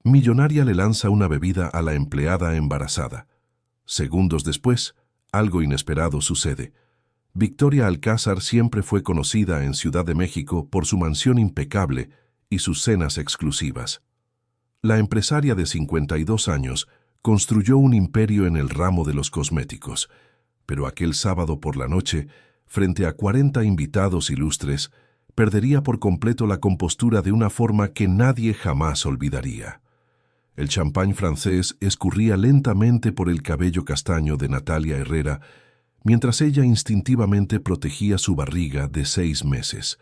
Millonaria le lanza una bebida a la empleada embarazada. Segundos después, algo inesperado sucede. Victoria Alcázar siempre fue conocida en Ciudad de México por su mansión impecable y sus cenas exclusivas. La empresaria de 52 años construyó un imperio en el ramo de los cosméticos, pero aquel sábado por la noche, frente a 40 invitados ilustres, perdería por completo la compostura de una forma que nadie jamás olvidaría. El champán francés escurría lentamente por el cabello castaño de Natalia Herrera, mientras ella instintivamente protegía su barriga de 6 meses.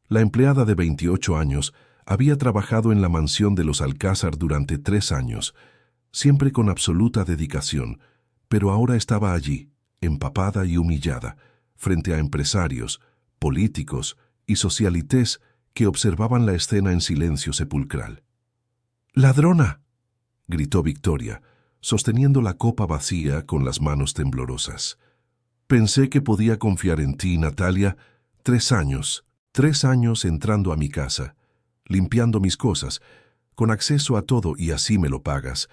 La empleada de 28 años había trabajado en la mansión de los Alcázar durante 3 años, siempre con absoluta dedicación, pero ahora estaba allí, empapada y humillada, frente a empresarios, políticos y socialités que observaban la escena en silencio sepulcral. ¡Ladrona!, gritó Victoria, sosteniendo la copa vacía con las manos temblorosas. Pensé que podía confiar en ti, Natalia. 3 años entrando a mi casa, limpiando mis cosas, con acceso a todo y así me lo pagas.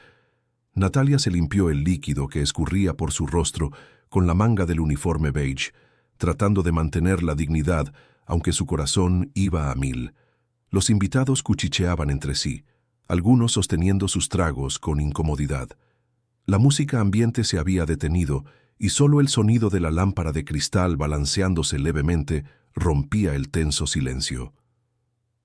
Natalia se limpió el líquido que escurría por su rostro con la manga del uniforme beige, tratando de mantener la dignidad, aunque su corazón iba a 1000. Los invitados cuchicheaban entre sí, algunos sosteniendo sus tragos con incomodidad. La música ambiente se había detenido y solo el sonido de la lámpara de cristal balanceándose levemente rompía el tenso silencio.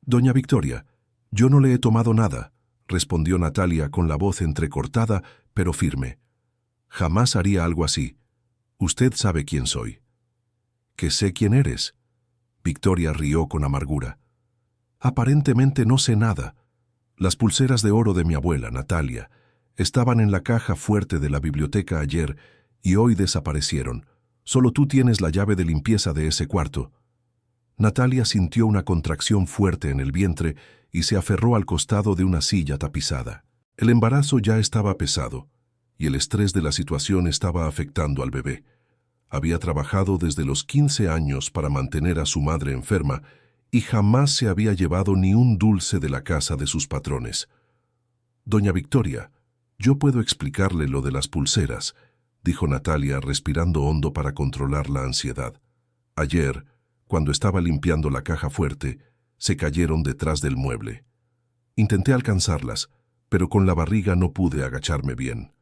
«Doña Victoria, yo no le he tomado nada», respondió Natalia con la voz entrecortada pero firme. «Jamás haría algo así. Usted sabe quién soy». «¿Que sé quién eres?». Victoria rió con amargura. «Aparentemente no sé nada. Las pulseras de oro de mi abuela, Natalia, estaban en la caja fuerte de la biblioteca ayer y hoy desaparecieron. Solo tú tienes la llave de limpieza de ese cuarto». Natalia sintió una contracción fuerte en el vientre y se aferró al costado de una silla tapizada. El embarazo ya estaba pesado y el estrés de la situación estaba afectando al bebé. Había trabajado desde los 15 años para mantener a su madre enferma y jamás se había llevado ni un dulce de la casa de sus patrones. «Doña Victoria, yo puedo explicarle lo de las pulseras», dijo Natalia respirando hondo para controlar la ansiedad. «Ayer, cuando estaba limpiando la caja fuerte, se cayeron detrás del mueble. Intenté alcanzarlas, pero con la barriga no pude agacharme bien.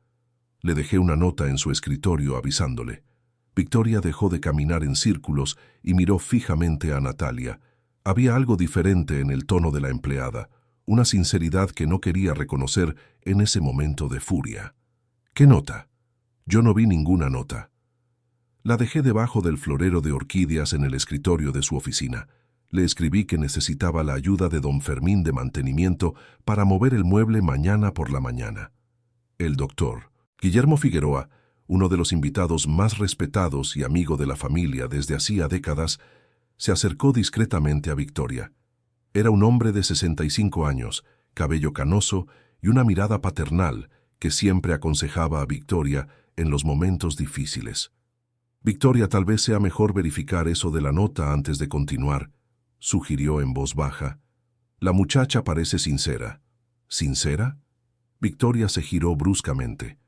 Le dejé una nota en su escritorio avisándole». Victoria dejó de caminar en círculos y miró fijamente a Natalia. Había algo diferente en el tono de la empleada, una sinceridad que no quería reconocer en ese momento de furia. «¿Qué nota?». «Yo no vi ninguna nota». «La dejé debajo del florero de orquídeas en el escritorio de su oficina. Le escribí que necesitaba la ayuda de don Fermín de mantenimiento para mover el mueble mañana por la mañana». El doctor Guillermo Figueroa, uno de los invitados más respetados y amigo de la familia desde hacía décadas, se acercó discretamente a Victoria. Era un hombre de 65 años, cabello canoso y una mirada paternal que siempre aconsejaba a Victoria en los momentos difíciles. «Victoria, tal vez sea mejor verificar eso de la nota antes de continuar», sugirió en voz baja. «La muchacha parece sincera». «¿Sincera?». Victoria se giró bruscamente.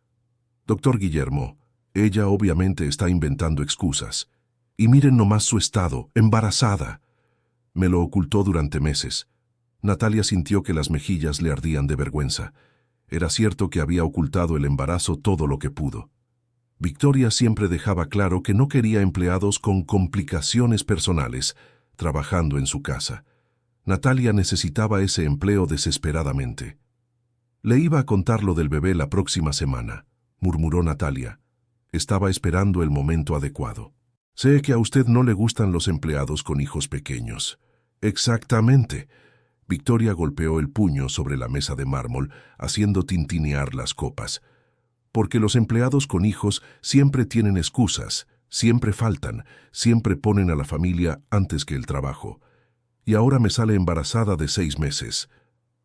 «Doctor Guillermo, ella obviamente está inventando excusas. Y miren nomás su estado, embarazada. Me lo ocultó durante meses». Natalia sintió que las mejillas le ardían de vergüenza. Era cierto que había ocultado el embarazo todo lo que pudo. Victoria siempre dejaba claro que no quería empleados con complicaciones personales trabajando en su casa. Natalia necesitaba ese empleo desesperadamente. «Le iba a contar lo del bebé la próxima semana», murmuró Natalia. Estaba esperando el momento adecuado. «Sé que a usted no le gustan los empleados con hijos pequeños». «Exactamente». Victoria golpeó el puño sobre la mesa de mármol, haciendo tintinear las copas. «Porque los empleados con hijos siempre tienen excusas, siempre faltan, siempre ponen a la familia antes que el trabajo. Y ahora me sale embarazada de 6 meses.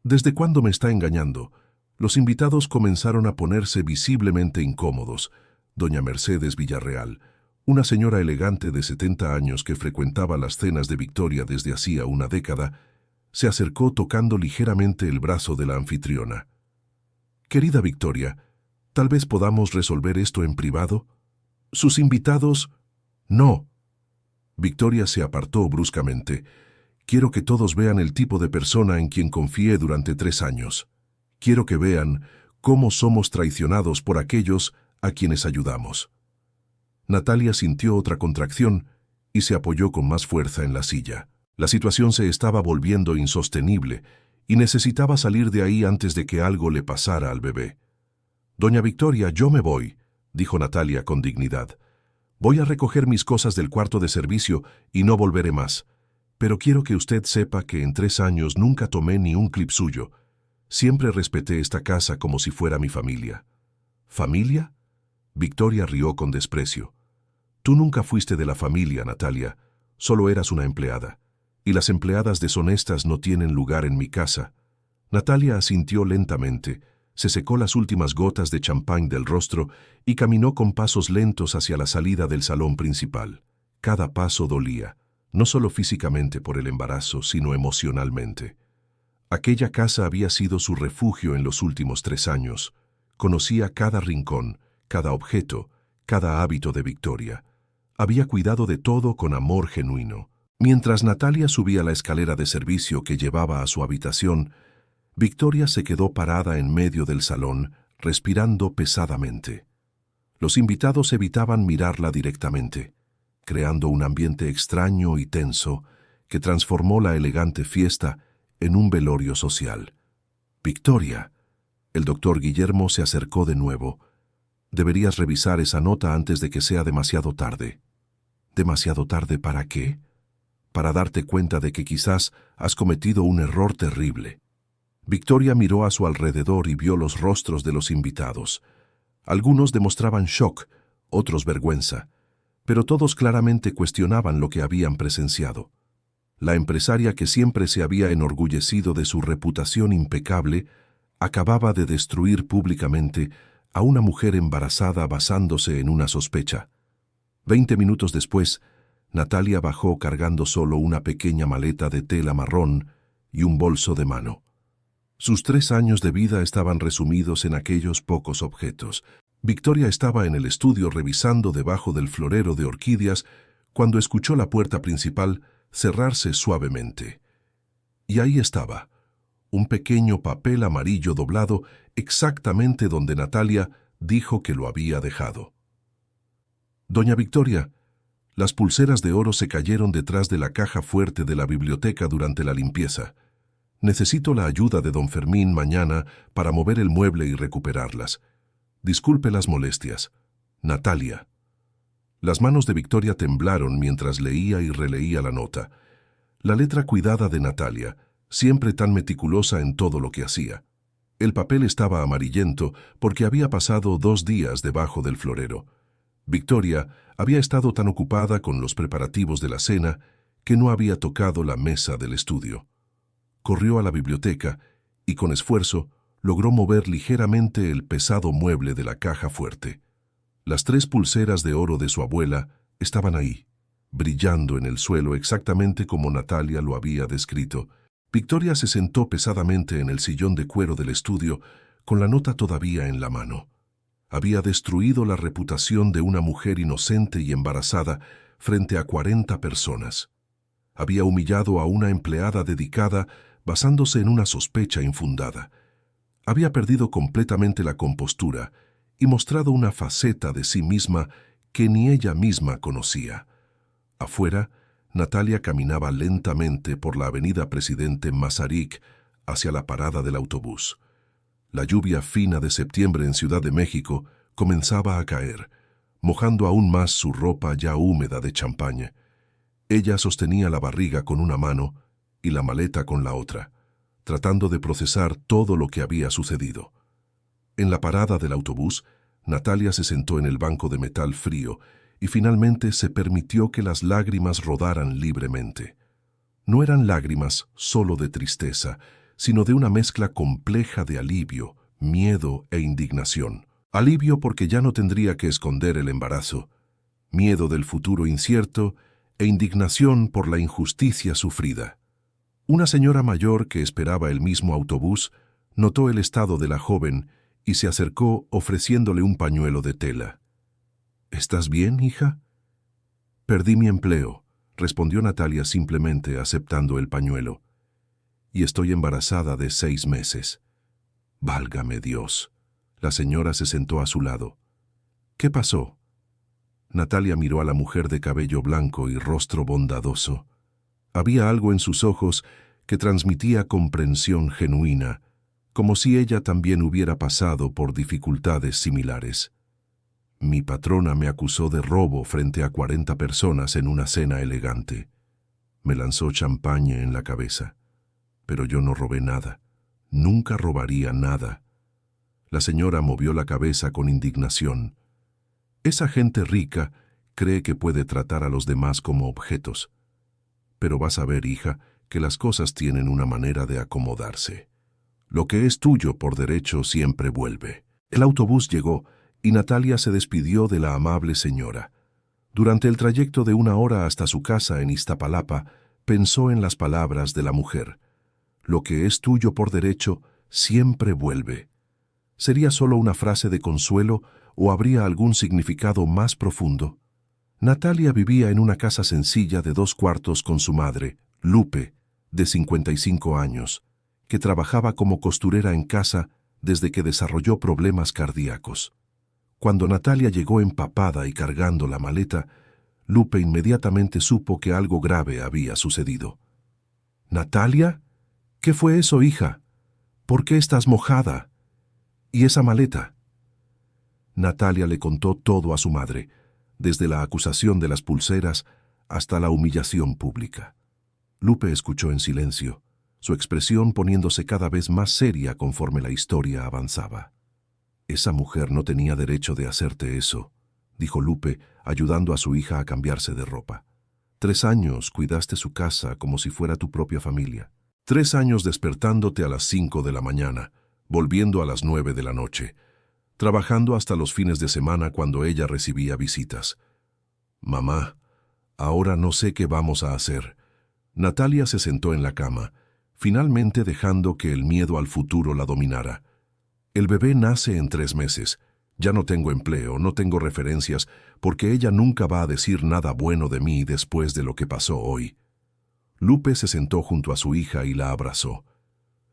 ¿Desde cuándo me está engañando?». Los invitados comenzaron a ponerse visiblemente incómodos. Doña Mercedes Villarreal, una señora elegante de 70 años que frecuentaba las cenas de Victoria desde hacía una década, se acercó tocando ligeramente el brazo de la anfitriona. Querida Victoria, ¿tal vez podamos resolver esto en privado? Sus invitados... No. Victoria se apartó bruscamente. Quiero que todos vean el tipo de persona en quien confié durante 3 años. Quiero que vean cómo somos traicionados por aquellos a quienes ayudamos. Natalia sintió otra contracción y se apoyó con más fuerza en la silla. La situación se estaba volviendo insostenible y necesitaba salir de ahí antes de que algo le pasara al bebé. «Doña Victoria, yo me voy», dijo Natalia con dignidad. «Voy a recoger mis cosas del cuarto de servicio y no volveré más. Pero quiero que usted sepa que en 3 años nunca tomé ni un clip suyo. Siempre respeté esta casa como si fuera mi familia». «¿Familia?». Victoria rió con desprecio. «Tú nunca fuiste de la familia, Natalia. Solo eras una empleada. Y las empleadas deshonestas no tienen lugar en mi casa». Natalia asintió lentamente, se secó las últimas gotas de champán del rostro y caminó con pasos lentos hacia la salida del salón principal. Cada paso dolía, no solo físicamente por el embarazo, sino emocionalmente. Aquella casa había sido su refugio en los últimos 3 años. Conocía cada rincón, cada objeto, cada hábito de Victoria. Había cuidado de todo con amor genuino. Mientras Natalia subía la escalera de servicio que llevaba a su habitación, Victoria se quedó parada en medio del salón, respirando pesadamente. Los invitados evitaban mirarla directamente, creando un ambiente extraño y tenso que transformó la elegante fiesta en un velorio social. «Victoria», el doctor Guillermo se acercó de nuevo. «Deberías revisar esa nota antes de que sea demasiado tarde». «¿Demasiado tarde para qué?». «Para darte cuenta de que quizás has cometido un error terrible». Victoria miró a su alrededor y vio los rostros de los invitados. Algunos demostraban shock, otros vergüenza, pero todos claramente cuestionaban lo que habían presenciado. La empresaria que siempre se había enorgullecido de su reputación impecable acababa de destruir públicamente a una mujer embarazada basándose en una sospecha. 20 minutos después, Natalia bajó cargando solo una pequeña maleta de tela marrón y un bolso de mano. Sus 3 años de vida estaban resumidos en aquellos pocos objetos. Victoria estaba en el estudio revisando debajo del florero de orquídeas cuando escuchó la puerta principal cerrarse suavemente. Y ahí estaba, un pequeño papel amarillo doblado exactamente donde Natalia dijo que lo había dejado. «Doña Victoria, las pulseras de oro se cayeron detrás de la caja fuerte de la biblioteca durante la limpieza. Necesito la ayuda de don Fermín mañana para mover el mueble y recuperarlas. Disculpe las molestias. Natalia». Las manos de Victoria temblaron mientras leía y releía la nota. La letra cuidada de Natalia, siempre tan meticulosa en todo lo que hacía. El papel estaba amarillento porque había pasado 2 días debajo del florero. Victoria había estado tan ocupada con los preparativos de la cena que no había tocado la mesa del estudio. Corrió a la biblioteca y con esfuerzo logró mover ligeramente el pesado mueble de la caja fuerte. Las 3 pulseras de oro de su abuela estaban ahí, brillando en el suelo exactamente como Natalia lo había descrito. Victoria se sentó pesadamente en el sillón de cuero del estudio con la nota todavía en la mano. Había destruido la reputación de una mujer inocente y embarazada frente a 40 personas. Había humillado a una empleada dedicada basándose en una sospecha infundada. Había perdido completamente la compostura y mostrado una faceta de sí misma que ni ella misma conocía. Afuera, Natalia caminaba lentamente por la avenida Presidente Masaryk hacia la parada del autobús. La lluvia fina de septiembre en Ciudad de México comenzaba a caer, mojando aún más su ropa ya húmeda de champaña. Ella sostenía la barriga con una mano y la maleta con la otra, tratando de procesar todo lo que había sucedido. En la parada del autobús, Natalia se sentó en el banco de metal frío y finalmente se permitió que las lágrimas rodaran libremente. No eran lágrimas solo de tristeza, sino de una mezcla compleja de alivio, miedo e indignación. Alivio porque ya no tendría que esconder el embarazo, miedo del futuro incierto e indignación por la injusticia sufrida. Una señora mayor que esperaba el mismo autobús notó el estado de la joven y se acercó ofreciéndole un pañuelo de tela. ¿Estás bien, hija? Perdí mi empleo, respondió Natalia simplemente aceptando el pañuelo. Y estoy embarazada de 6 meses. Válgame Dios. La señora se sentó a su lado. ¿Qué pasó? Natalia miró a la mujer de cabello blanco y rostro bondadoso. Había algo en sus ojos que transmitía comprensión genuina, como si ella también hubiera pasado por dificultades similares. Mi patrona me acusó de robo frente a 40 personas en una cena elegante. Me lanzó champaña en la cabeza. Pero yo no robé nada. Nunca robaría nada. La señora movió la cabeza con indignación. Esa gente rica cree que puede tratar a los demás como objetos. Pero vas a ver, hija, que las cosas tienen una manera de acomodarse. Lo que es tuyo por derecho siempre vuelve. El autobús llegó y Natalia se despidió de la amable señora. Durante el trayecto de 1 hora hasta su casa en Iztapalapa, pensó en las palabras de la mujer. Lo que es tuyo por derecho siempre vuelve. ¿Sería solo una frase de consuelo o habría algún significado más profundo? Natalia vivía en una casa sencilla de 2 cuartos con su madre, Lupe, de 55 años, que trabajaba como costurera en casa desde que desarrolló problemas cardíacos. Cuando Natalia llegó empapada y cargando la maleta, Lupe inmediatamente supo que algo grave había sucedido. «¿Natalia? ¿Qué fue eso, hija? ¿Por qué estás mojada? ¿Y esa maleta?» Natalia le contó todo a su madre, desde la acusación de las pulseras hasta la humillación pública. Lupe escuchó en silencio, su expresión poniéndose cada vez más seria conforme la historia avanzaba. «Esa mujer no tenía derecho de hacerte eso», dijo Lupe, ayudando a su hija a cambiarse de ropa. 3 años cuidaste su casa como si fuera tu propia familia. 3 años despertándote a las 5 de la mañana, volviendo a las 9 de la noche, trabajando hasta los fines de semana cuando ella recibía visitas. «Mamá, ahora no sé qué vamos a hacer». Natalia se sentó en la cama, finalmente dejando que el miedo al futuro la dominara. «El bebé nace en 3 meses. Ya no tengo empleo, no tengo referencias, porque ella nunca va a decir nada bueno de mí después de lo que pasó hoy». Lupe se sentó junto a su hija y la abrazó.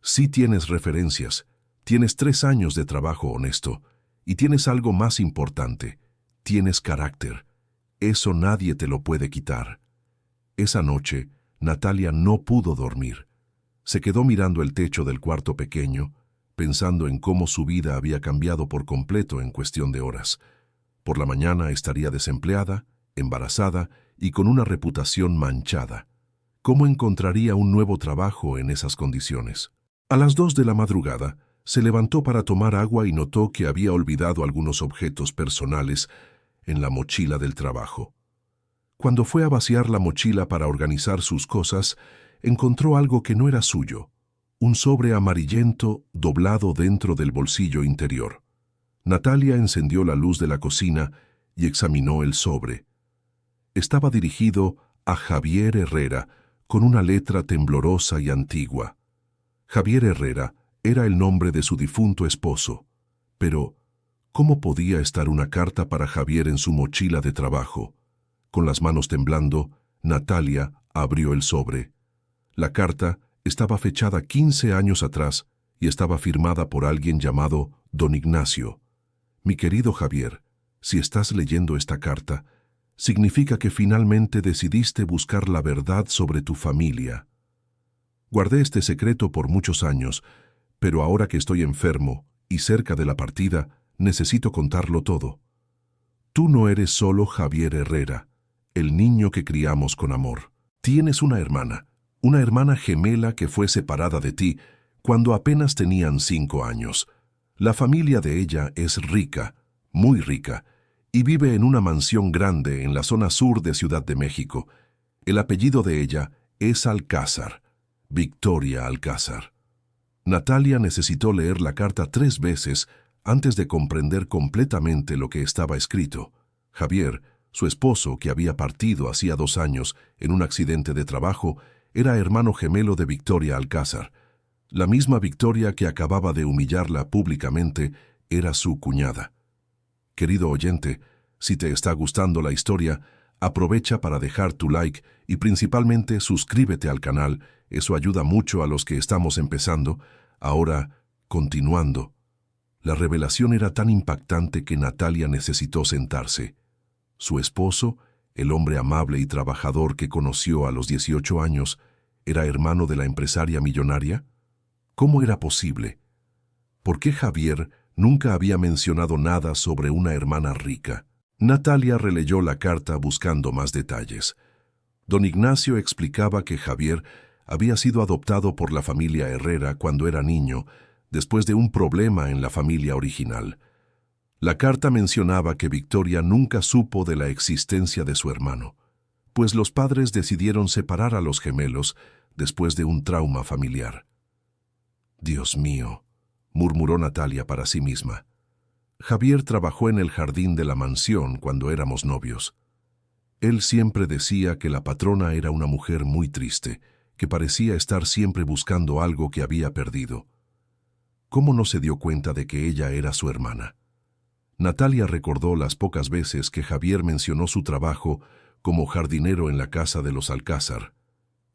«Sí tienes referencias, tienes 3 años de trabajo honesto, y tienes algo más importante, tienes carácter. Eso nadie te lo puede quitar». Esa noche, Natalia no pudo dormir. Se quedó mirando el techo del cuarto pequeño, pensando en cómo su vida había cambiado por completo en cuestión de horas. Por la mañana estaría desempleada, embarazada y con una reputación manchada. ¿Cómo encontraría un nuevo trabajo en esas condiciones? A las 2 de la madrugada, se levantó para tomar agua y notó que había olvidado algunos objetos personales en la mochila del trabajo. Cuando fue a vaciar la mochila para organizar sus cosas, encontró algo que no era suyo, un sobre amarillento doblado dentro del bolsillo interior. Natalia encendió la luz de la cocina y examinó el sobre. Estaba dirigido a Javier Herrera, con una letra temblorosa y antigua. Javier Herrera era el nombre de su difunto esposo, pero ¿cómo podía estar una carta para Javier en su mochila de trabajo? Con las manos temblando, Natalia abrió el sobre. La carta estaba fechada 15 años atrás y estaba firmada por alguien llamado Don Ignacio. «Mi querido Javier, si estás leyendo esta carta, significa que finalmente decidiste buscar la verdad sobre tu familia. Guardé este secreto por muchos años, pero ahora que estoy enfermo y cerca de la partida, necesito contarlo todo. Tú no eres solo Javier Herrera, el niño que criamos con amor. Tienes una hermana gemela que fue separada de ti cuando apenas tenían 5 años. La familia de ella es rica, muy rica, y vive en una mansión grande en la zona sur de Ciudad de México. El apellido de ella es Alcázar, Victoria Alcázar». Natalia necesitó leer la carta 3 veces antes de comprender completamente lo que estaba escrito. Javier, su esposo, que había partido hacía 2 años en un accidente de trabajo, era hermano gemelo de Victoria Alcázar, la misma Victoria que acababa de humillarla públicamente era su cuñada. Querido oyente, si te está gustando la historia, aprovecha para dejar tu like y principalmente suscríbete al canal, eso ayuda mucho a los que estamos empezando. Ahora, continuando. La revelación era tan impactante que Natalia necesitó sentarse. Su esposo, el hombre amable y trabajador que conoció a los 18 años, ¿era hermano de la empresaria millonaria? ¿Cómo era posible? ¿Por qué Javier nunca había mencionado nada sobre una hermana rica? Natalia releyó la carta buscando más detalles. Don Ignacio explicaba que Javier había sido adoptado por la familia Herrera cuando era niño, después de un problema en la familia original. La carta mencionaba que Victoria nunca supo de la existencia de su hermano, pues los padres decidieron separar a los gemelos después de un trauma familiar. Dios mío, murmuró Natalia para sí misma. Javier trabajó en el jardín de la mansión cuando éramos novios. Él siempre decía que la patrona era una mujer muy triste, que parecía estar siempre buscando algo que había perdido. ¿Cómo no se dio cuenta de que ella era su hermana? Natalia recordó las pocas veces que Javier mencionó su trabajo como jardinero en la casa de los Alcázar.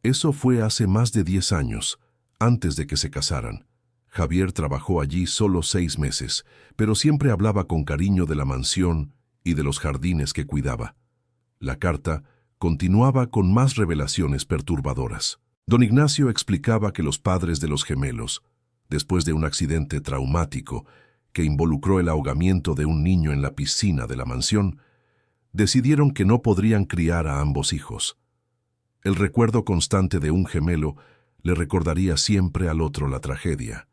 Eso fue hace más de 10 años, antes de que se casaran. Javier trabajó allí solo 6 meses, pero siempre hablaba con cariño de la mansión y de los jardines que cuidaba. La carta continuaba con más revelaciones perturbadoras. Don Ignacio explicaba que los padres de los gemelos, después de un accidente traumático que involucró el ahogamiento de un niño en la piscina de la mansión, decidieron que no podrían criar a ambos hijos. El recuerdo constante de un gemelo le recordaría siempre al otro la tragedia.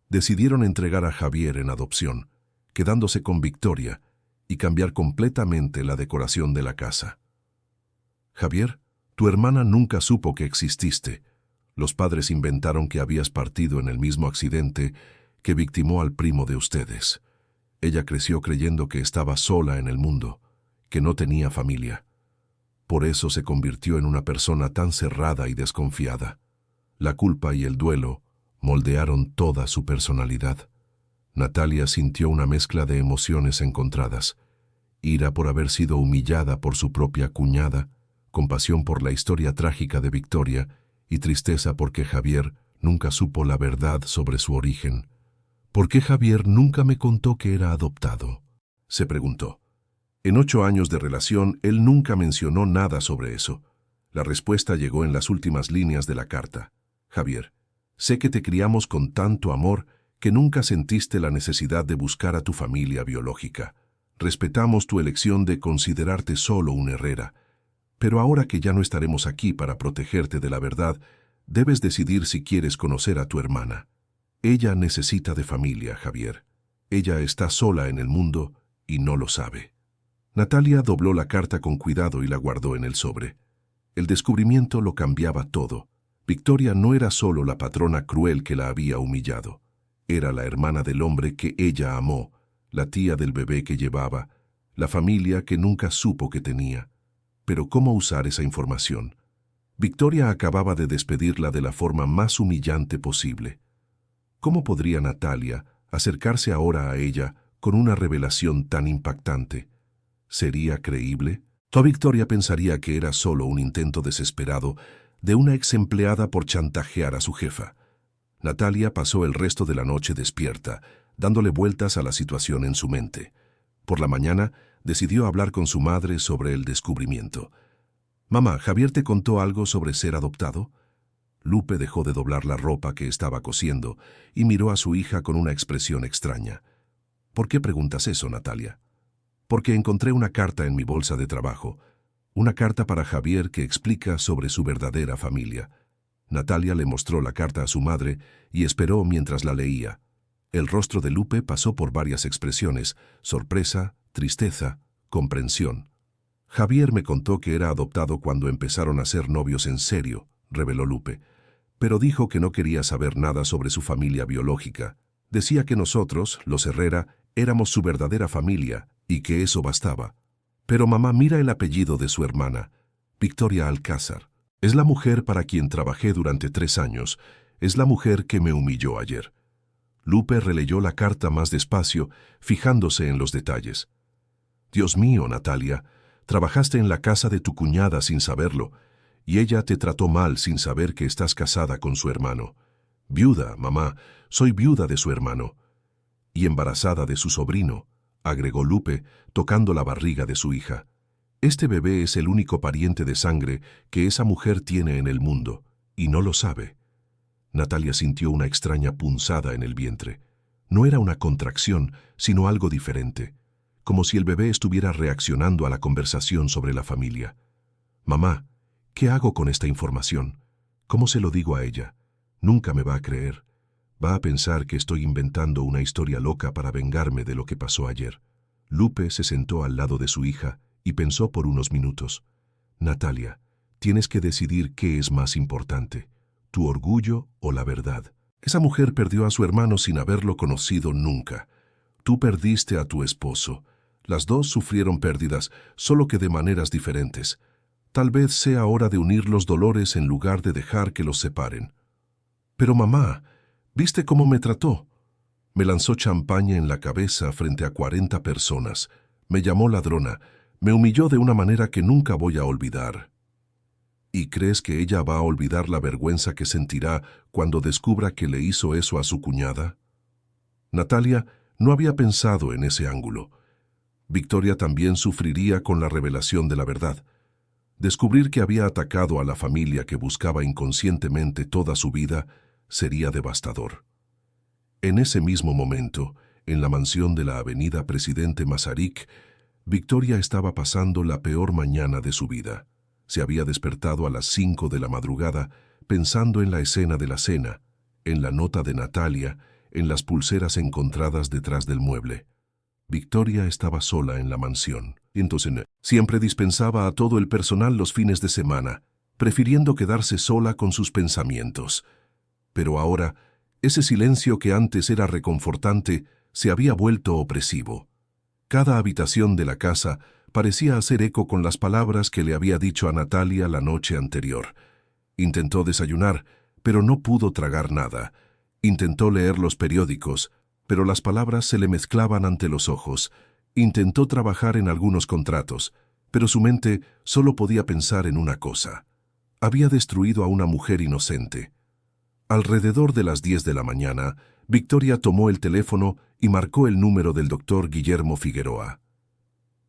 Decidieron entregar a Javier en adopción, quedándose con Victoria, y cambiar completamente la decoración de la casa. Javier, tu hermana nunca supo que exististe. Los padres inventaron que habías partido en el mismo accidente que victimó al primo de ustedes. Ella creció creyendo que estaba sola en el mundo, que no tenía familia. Por eso se convirtió en una persona tan cerrada y desconfiada. La culpa y el duelo moldearon toda su personalidad. Natalia sintió una mezcla de emociones encontradas: ira por haber sido humillada por su propia cuñada, compasión por la historia trágica de Victoria y tristeza porque Javier nunca supo la verdad sobre su origen. ¿Por qué Javier nunca me contó que era adoptado?, se preguntó. En 8 años de relación, él nunca mencionó nada sobre eso. La respuesta llegó en las últimas líneas de la carta. Javier, sé que te criamos con tanto amor que nunca sentiste la necesidad de buscar a tu familia biológica. Respetamos tu elección de considerarte solo un Herrera. Pero ahora que ya no estaremos aquí para protegerte de la verdad, debes decidir si quieres conocer a tu hermana. Ella necesita de familia, Javier. Ella está sola en el mundo y no lo sabe. Natalia dobló la carta con cuidado y la guardó en el sobre. El descubrimiento lo cambiaba todo. Victoria no era solo la patrona cruel que la había humillado. Era la hermana del hombre que ella amó, la tía del bebé que llevaba, la familia que nunca supo que tenía. Pero ¿cómo usar esa información? Victoria acababa de despedirla de la forma más humillante posible. ¿Cómo podría Natalia acercarse ahora a ella con una revelación tan impactante? ¿Sería creíble? Toda Victoria pensaría que era solo un intento desesperado de una ex empleada por chantajear a su jefa. Natalia pasó el resto de la noche despierta, dándole vueltas a la situación en su mente. Por la mañana, decidió hablar con su madre sobre el descubrimiento. «Mamá, ¿Javier te contó algo sobre ser adoptado?» Lupe dejó de doblar la ropa que estaba cosiendo y miró a su hija con una expresión extraña. «¿Por qué preguntas eso, Natalia?» «Porque encontré una carta en mi bolsa de trabajo. Una carta para Javier que explica sobre su verdadera familia». Natalia le mostró la carta a su madre y esperó mientras la leía. El rostro de Lupe pasó por varias expresiones: sorpresa, tristeza, comprensión. «Javier me contó que era adoptado cuando empezaron a ser novios en serio», reveló Lupe, «pero dijo que no quería saber nada sobre su familia biológica. Decía que nosotros, los Herrera, éramos su verdadera familia y que eso bastaba. Pero mamá, mira el apellido de su hermana, Victoria Alcázar. Es la mujer para quien trabajé durante 3 años. Es la mujer que me humilló ayer. Lupe releyó la carta más despacio, fijándose en los detalles. Dios mío, Natalia, trabajaste en la casa de tu cuñada sin saberlo, y ella te trató mal sin saber que estás casada con su hermano. Viuda, mamá, soy viuda de su hermano. Y embarazada de su sobrino, agregó Lupe, tocando la barriga de su hija. Este bebé es el único pariente de sangre que esa mujer tiene en el mundo, y no lo sabe. Natalia sintió una extraña punzada en el vientre. No era una contracción, sino algo diferente, como si el bebé estuviera reaccionando a la conversación sobre la familia. Mamá, ¿qué hago con esta información? ¿Cómo se lo digo a ella? Nunca me va a creer. Va a pensar que estoy inventando una historia loca para vengarme de lo que pasó ayer. Lupe se sentó al lado de su hija y pensó por unos minutos. Natalia, tienes que decidir qué es más importante, tu orgullo o la verdad. Esa mujer perdió a su hermano sin haberlo conocido nunca. Tú perdiste a tu esposo. Las dos sufrieron pérdidas, solo que de maneras diferentes. Tal vez sea hora de unir los dolores en lugar de dejar que los separen. Pero mamá, ¿viste cómo me trató? Me lanzó champaña en la cabeza frente a 40 personas. Me llamó ladrona. Me humilló de una manera que nunca voy a olvidar. ¿Y crees que ella va a olvidar la vergüenza que sentirá cuando descubra que le hizo eso a su cuñada? Natalia no había pensado en ese ángulo. Victoria también sufriría con la revelación de la verdad. Descubrir que había atacado a la familia que buscaba inconscientemente toda su vida sería devastador. En ese mismo momento, en la mansión de la avenida Presidente Masaryk, Victoria estaba pasando la peor mañana de su vida. Se había despertado a las 5 de la madrugada pensando en la escena de la cena, en la nota de Natalia, en las pulseras encontradas detrás del mueble. Victoria estaba sola en la mansión. Entonces, siempre dispensaba a todo el personal los fines de semana, prefiriendo quedarse sola con sus pensamientos. Pero ahora, ese silencio que antes era reconfortante se había vuelto opresivo. Cada habitación de la casa parecía hacer eco con las palabras que le había dicho a Natalia la noche anterior. Intentó desayunar, pero no pudo tragar nada. Intentó leer los periódicos, pero las palabras se le mezclaban ante los ojos. Intentó trabajar en algunos contratos, pero su mente solo podía pensar en una cosa. Había destruido a una mujer inocente. Alrededor de las 10 de la mañana, Victoria tomó el teléfono y marcó el número del doctor Guillermo Figueroa.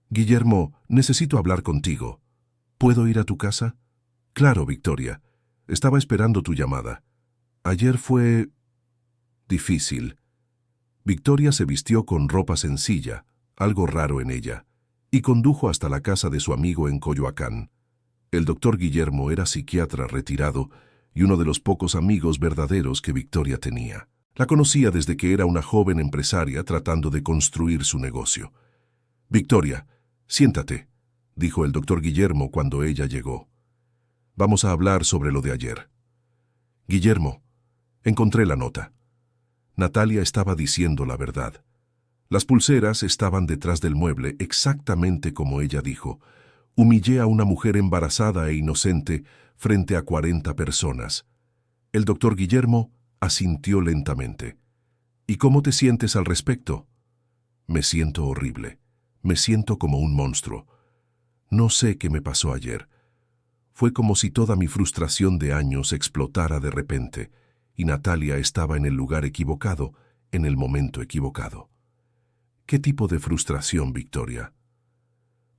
Guillermo, necesito hablar contigo. ¿Puedo ir a tu casa? Claro, Victoria. Estaba esperando tu llamada. Ayer fue difícil. Victoria se vistió con ropa sencilla, algo raro en ella, y condujo hasta la casa de su amigo en Coyoacán. El doctor Guillermo era psiquiatra retirado y uno de los pocos amigos verdaderos que Victoria tenía. La conocía desde que era una joven empresaria tratando de construir su negocio. Victoria, siéntate, dijo el doctor Guillermo cuando ella llegó. Vamos a hablar sobre lo de ayer. Guillermo, encontré la nota. Natalia estaba diciendo la verdad. Las pulseras estaban detrás del mueble exactamente como ella dijo. Humillé a una mujer embarazada e inocente frente a 40 personas. El doctor Guillermo asintió lentamente. ¿Y cómo te sientes al respecto? Me siento horrible. Me siento como un monstruo. No sé qué me pasó ayer. Fue como si toda mi frustración de años explotara de repente, y Natalia estaba en el lugar equivocado, en el momento equivocado. ¿Qué tipo de frustración, Victoria?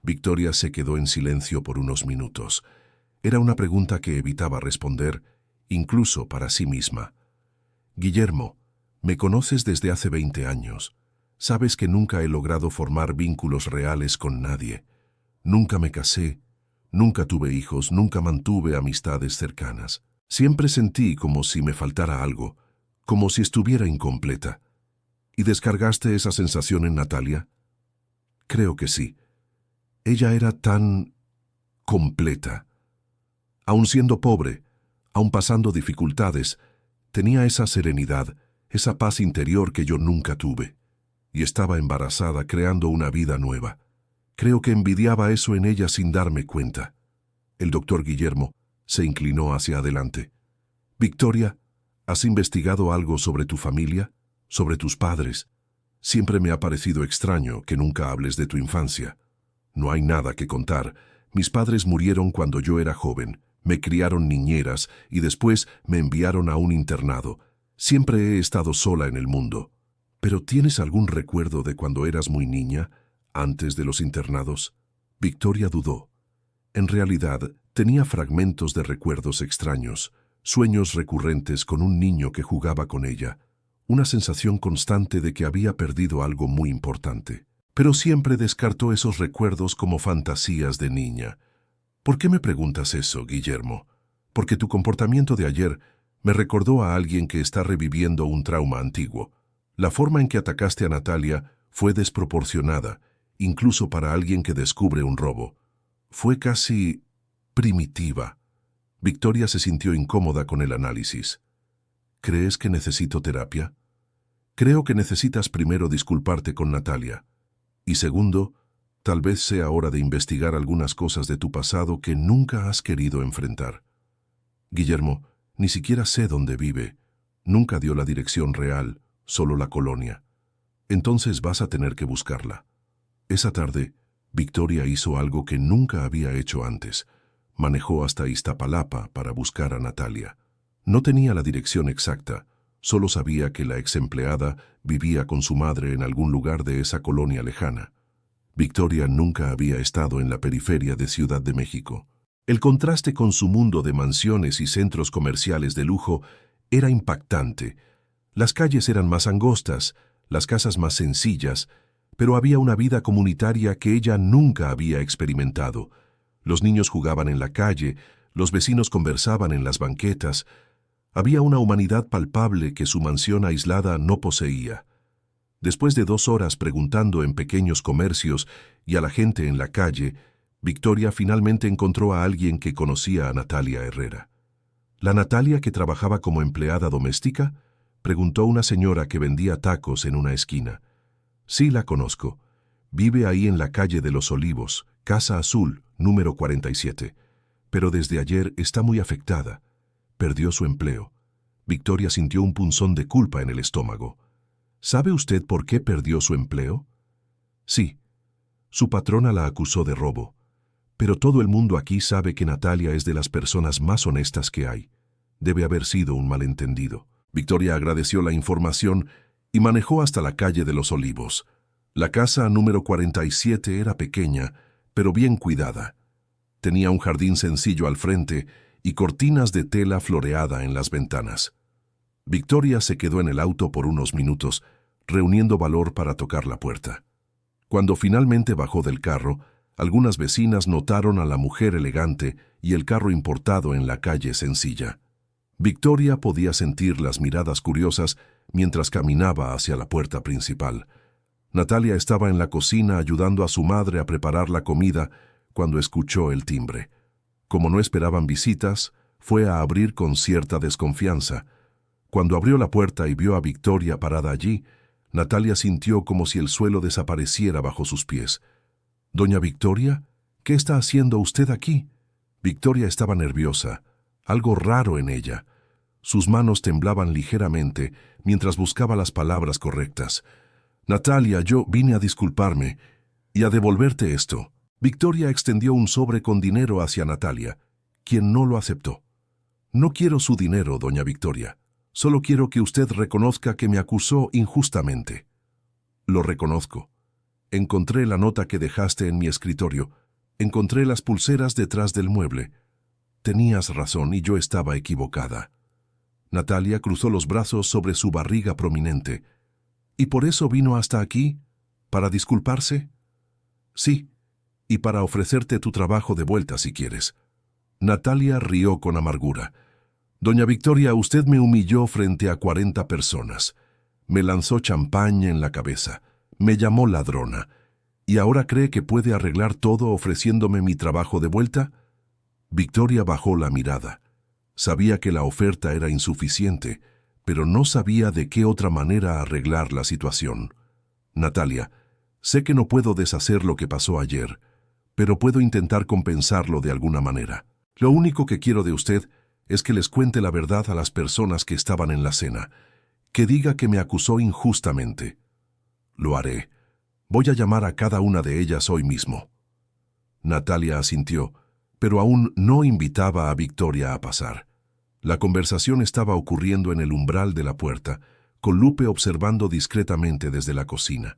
Victoria se quedó en silencio por unos minutos. Era una pregunta que evitaba responder, incluso para sí misma. Guillermo, me conoces desde hace 20 años. Sabes que nunca he logrado formar vínculos reales con nadie. Nunca me casé, nunca tuve hijos, nunca mantuve amistades cercanas. Siempre sentí como si me faltara algo, como si estuviera incompleta. ¿Y descargaste esa sensación en Natalia? Creo que sí. Ella era tan completa. Aun siendo pobre, aun pasando dificultades, tenía esa serenidad, esa paz interior que yo nunca tuve. Y estaba embarazada creando una vida nueva. Creo que envidiaba eso en ella sin darme cuenta. El doctor Guillermo se inclinó hacia adelante. Victoria, ¿has investigado algo sobre tu familia? Sobre tus padres. Siempre me ha parecido extraño que nunca hables de tu infancia. No hay nada que contar. Mis padres murieron cuando yo era joven. Me criaron niñeras y después me enviaron a un internado. Siempre he estado sola en el mundo. ¿Pero tienes algún recuerdo de cuando eras muy niña, antes de los internados? Victoria dudó. En realidad, tenía fragmentos de recuerdos extraños, sueños recurrentes con un niño que jugaba con ella, una sensación constante de que había perdido algo muy importante. Pero siempre descartó esos recuerdos como fantasías de niña. ¿Por qué me preguntas eso, Guillermo? Porque tu comportamiento de ayer me recordó a alguien que está reviviendo un trauma antiguo. La forma en que atacaste a Natalia fue desproporcionada, incluso para alguien que descubre un robo. Fue casi primitiva. Victoria se sintió incómoda con el análisis. ¿Crees que necesito terapia? Creo que necesitas primero disculparte con Natalia. Y segundo, tal vez sea hora de investigar algunas cosas de tu pasado que nunca has querido enfrentar. Guillermo, ni siquiera sé dónde vive. Nunca dio la dirección real, solo la colonia. Entonces vas a tener que buscarla. Esa tarde, Victoria hizo algo que nunca había hecho antes. Manejó hasta Iztapalapa para buscar a Natalia. No tenía la dirección exacta, solo sabía que la exempleada vivía con su madre en algún lugar de esa colonia lejana. Victoria nunca había estado en la periferia de Ciudad de México. El contraste con su mundo de mansiones y centros comerciales de lujo era impactante. Las calles eran más angostas, las casas más sencillas, pero había una vida comunitaria que ella nunca había experimentado. Los niños jugaban en la calle, los vecinos conversaban en las banquetas. Había una humanidad palpable que su mansión aislada no poseía. Después de 2 horas preguntando en pequeños comercios y a la gente en la calle, Victoria finalmente encontró a alguien que conocía a Natalia Herrera. ¿La Natalia que trabajaba como empleada doméstica?, preguntó una señora que vendía tacos en una esquina. Sí, la conozco. Vive ahí en la calle de los Olivos, Casa Azul, número 47. Pero desde ayer está muy afectada. Perdió su empleo. Victoria sintió un punzón de culpa en el estómago. ¿Sabe usted por qué perdió su empleo? Sí. Su patrona la acusó de robo. Pero todo el mundo aquí sabe que Natalia es de las personas más honestas que hay. Debe haber sido un malentendido. Victoria agradeció la información y manejó hasta la calle de los Olivos. La casa número 47 era pequeña, pero bien cuidada. Tenía un jardín sencillo al frente y cortinas de tela floreada en las ventanas. Victoria se quedó en el auto por unos minutos, reuniendo valor para tocar la puerta. Cuando finalmente bajó del carro, algunas vecinas notaron a la mujer elegante y el carro importado en la calle sencilla. Victoria podía sentir las miradas curiosas mientras caminaba hacia la puerta principal. Natalia estaba en la cocina ayudando a su madre a preparar la comida cuando escuchó el timbre. Como no esperaban visitas, fue a abrir con cierta desconfianza. Cuando abrió la puerta y vio a Victoria parada allí, Natalia sintió como si el suelo desapareciera bajo sus pies. «Doña Victoria, ¿qué está haciendo usted aquí?» Victoria estaba nerviosa, algo raro en ella. Sus manos temblaban ligeramente mientras buscaba las palabras correctas. «Natalia, yo vine a disculparme y a devolverte esto». Victoria extendió un sobre con dinero hacia Natalia, quien no lo aceptó. «No quiero su dinero, doña Victoria. Solo quiero que usted reconozca que me acusó injustamente». «Lo reconozco. Encontré la nota que dejaste en mi escritorio. Encontré las pulseras detrás del mueble. Tenías razón y yo estaba equivocada». Natalia cruzó los brazos sobre su barriga prominente. «¿Y por eso vino hasta aquí? ¿Para disculparse?» «Sí, y para ofrecerte tu trabajo de vuelta si quieres». Natalia rió con amargura. «Doña Victoria, usted me humilló frente a 40 personas. Me lanzó champaña en la cabeza. Me llamó ladrona. ¿Y ahora cree que puede arreglar todo ofreciéndome mi trabajo de vuelta?» Victoria bajó la mirada. Sabía que la oferta era insuficiente, pero no sabía de qué otra manera arreglar la situación. «Natalia, sé que no puedo deshacer lo que pasó ayer, pero puedo intentar compensarlo de alguna manera. Lo único que quiero de usted es que les cuente la verdad a las personas que estaban en la cena. Que diga que me acusó injustamente. Lo haré. Voy a llamar a cada una de ellas hoy mismo. Natalia asintió, pero aún no invitaba a Victoria a pasar. La conversación estaba ocurriendo en el umbral de la puerta, con Lupe observando discretamente desde la cocina.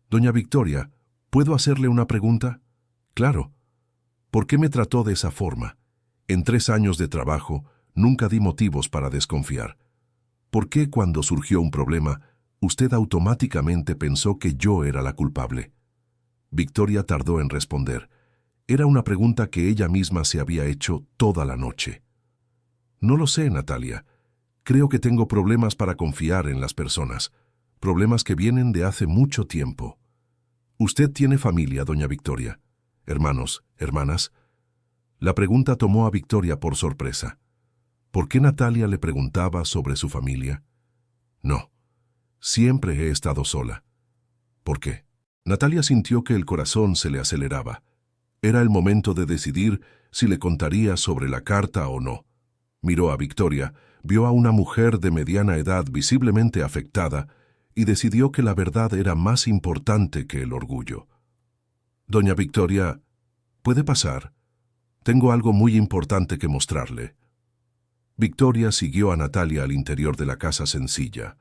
«Doña Victoria, ¿puedo hacerle una pregunta?» «Claro. ¿Por qué me trató de esa forma? En 3 años de trabajo, nunca di motivos para desconfiar. ¿Por qué cuando surgió un problema, usted automáticamente pensó que yo era la culpable?» Victoria tardó en responder. Era una pregunta que ella misma se había hecho toda la noche. «No lo sé, Natalia. Creo que tengo problemas para confiar en las personas. Problemas que vienen de hace mucho tiempo. ¿Usted tiene familia, doña Victoria? ¿Hermanos, hermanas?» La pregunta tomó a Victoria por sorpresa. ¿Por qué Natalia le preguntaba sobre su familia? «No. Siempre he estado sola». «¿Por qué?» Natalia sintió que el corazón se le aceleraba. Era el momento de decidir si le contaría sobre la carta o no. Miró a Victoria, vio a una mujer de mediana edad visiblemente afectada y decidió que la verdad era más importante que el orgullo. «Doña Victoria, ¿puede pasar? Tengo algo muy importante que mostrarle». Victoria siguió a Natalia al interior de la casa sencilla.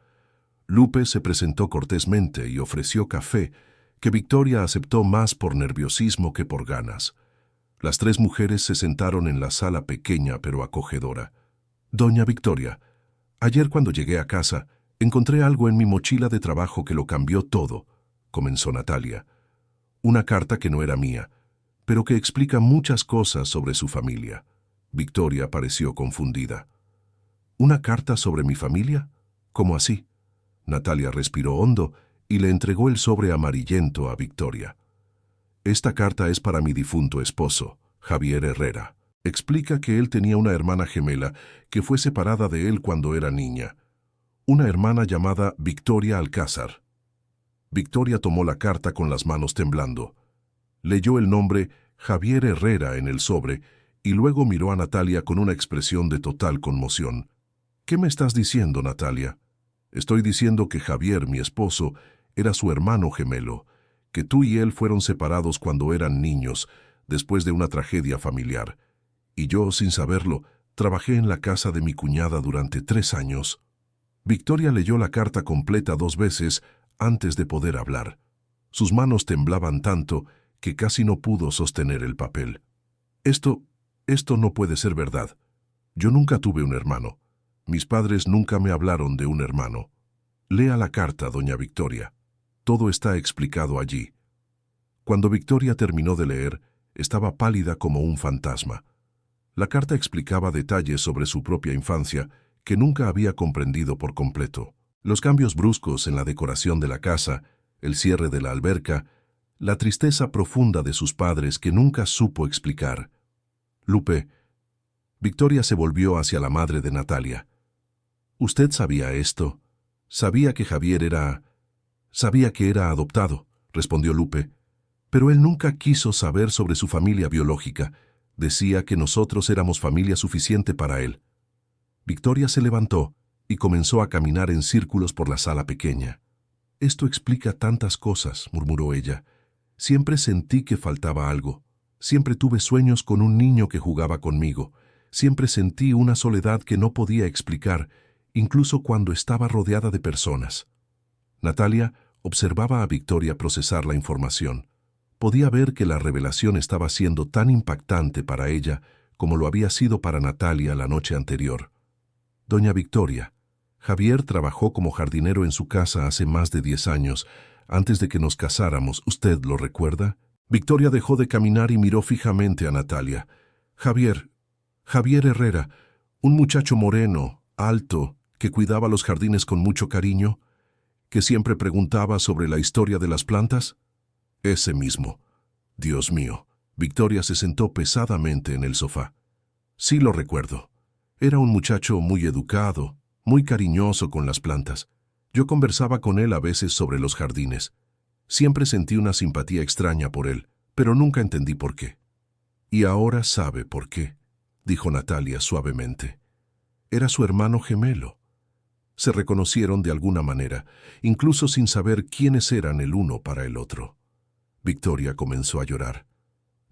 Lupe se presentó cortésmente y ofreció café, que Victoria aceptó más por nerviosismo que por ganas. Las 3 mujeres se sentaron en la sala pequeña pero acogedora. «Doña Victoria, ayer cuando llegué a casa, encontré algo en mi mochila de trabajo que lo cambió todo», comenzó Natalia. «Una carta que no era mía, pero que explica muchas cosas sobre su familia». Victoria pareció confundida. «¿Una carta sobre mi familia? ¿Cómo así?» Natalia respiró hondo y le entregó el sobre amarillento a Victoria. «Esta carta es para mi difunto esposo, Javier Herrera. Explica que él tenía una hermana gemela que fue separada de él cuando era niña. Una hermana llamada Victoria Alcázar». Victoria tomó la carta con las manos temblando. Leyó el nombre Javier Herrera en el sobre y luego miró a Natalia con una expresión de total conmoción. «¿Qué me estás diciendo, Natalia?» «Estoy diciendo que Javier, mi esposo, era su hermano gemelo, que tú y él fueron separados cuando eran niños, después de una tragedia familiar. Y yo, sin saberlo, trabajé en la casa de mi cuñada durante 3 años». Victoria leyó la carta completa 2 veces antes de poder hablar. Sus manos temblaban tanto que casi no pudo sostener el papel. Esto no puede ser verdad. Yo nunca tuve un hermano. Mis padres nunca me hablaron de un hermano. Lea la carta, doña Victoria. Todo está explicado allí». Cuando Victoria terminó de leer, estaba pálida como un fantasma. La carta explicaba detalles sobre su propia infancia que nunca había comprendido por completo. Los cambios bruscos en la decoración de la casa, el cierre de la alberca, la tristeza profunda de sus padres que nunca supo explicar. «Lupe». Victoria se volvió hacia la madre de Natalia. «¿Usted sabía esto? Sabía que Javier era... Sabía que era adoptado», respondió Lupe. «Pero él nunca quiso saber sobre su familia biológica. Decía que nosotros éramos familia suficiente para él». Victoria se levantó y comenzó a caminar en círculos por la sala pequeña. «Esto explica tantas cosas», murmuró ella. «Siempre sentí que faltaba algo. Siempre tuve sueños con un niño que jugaba conmigo. Siempre sentí una soledad que no podía explicar, incluso cuando estaba rodeada de personas». Natalia observaba a Victoria procesar la información. Podía ver que la revelación estaba siendo tan impactante para ella como lo había sido para Natalia la noche anterior. «Doña Victoria, Javier trabajó como jardinero en su casa hace más de 10 años, antes de que nos casáramos. ¿Usted lo recuerda?» Victoria dejó de caminar y miró fijamente a Natalia. Javier Herrera, un muchacho moreno, alto, que cuidaba los jardines con mucho cariño, que siempre preguntaba sobre la historia de las plantas». «Ese mismo». «Dios mío». Victoria se sentó pesadamente en el sofá. «Sí lo recuerdo. Era un muchacho muy educado, muy cariñoso con las plantas. Yo conversaba con él a veces sobre los jardines. Siempre sentí una simpatía extraña por él, pero nunca entendí por qué». «Y ahora sabe por qué», dijo Natalia suavemente. «Era su hermano gemelo. Se reconocieron de alguna manera, incluso sin saber quiénes eran el uno para el otro. Victoria comenzó a llorar.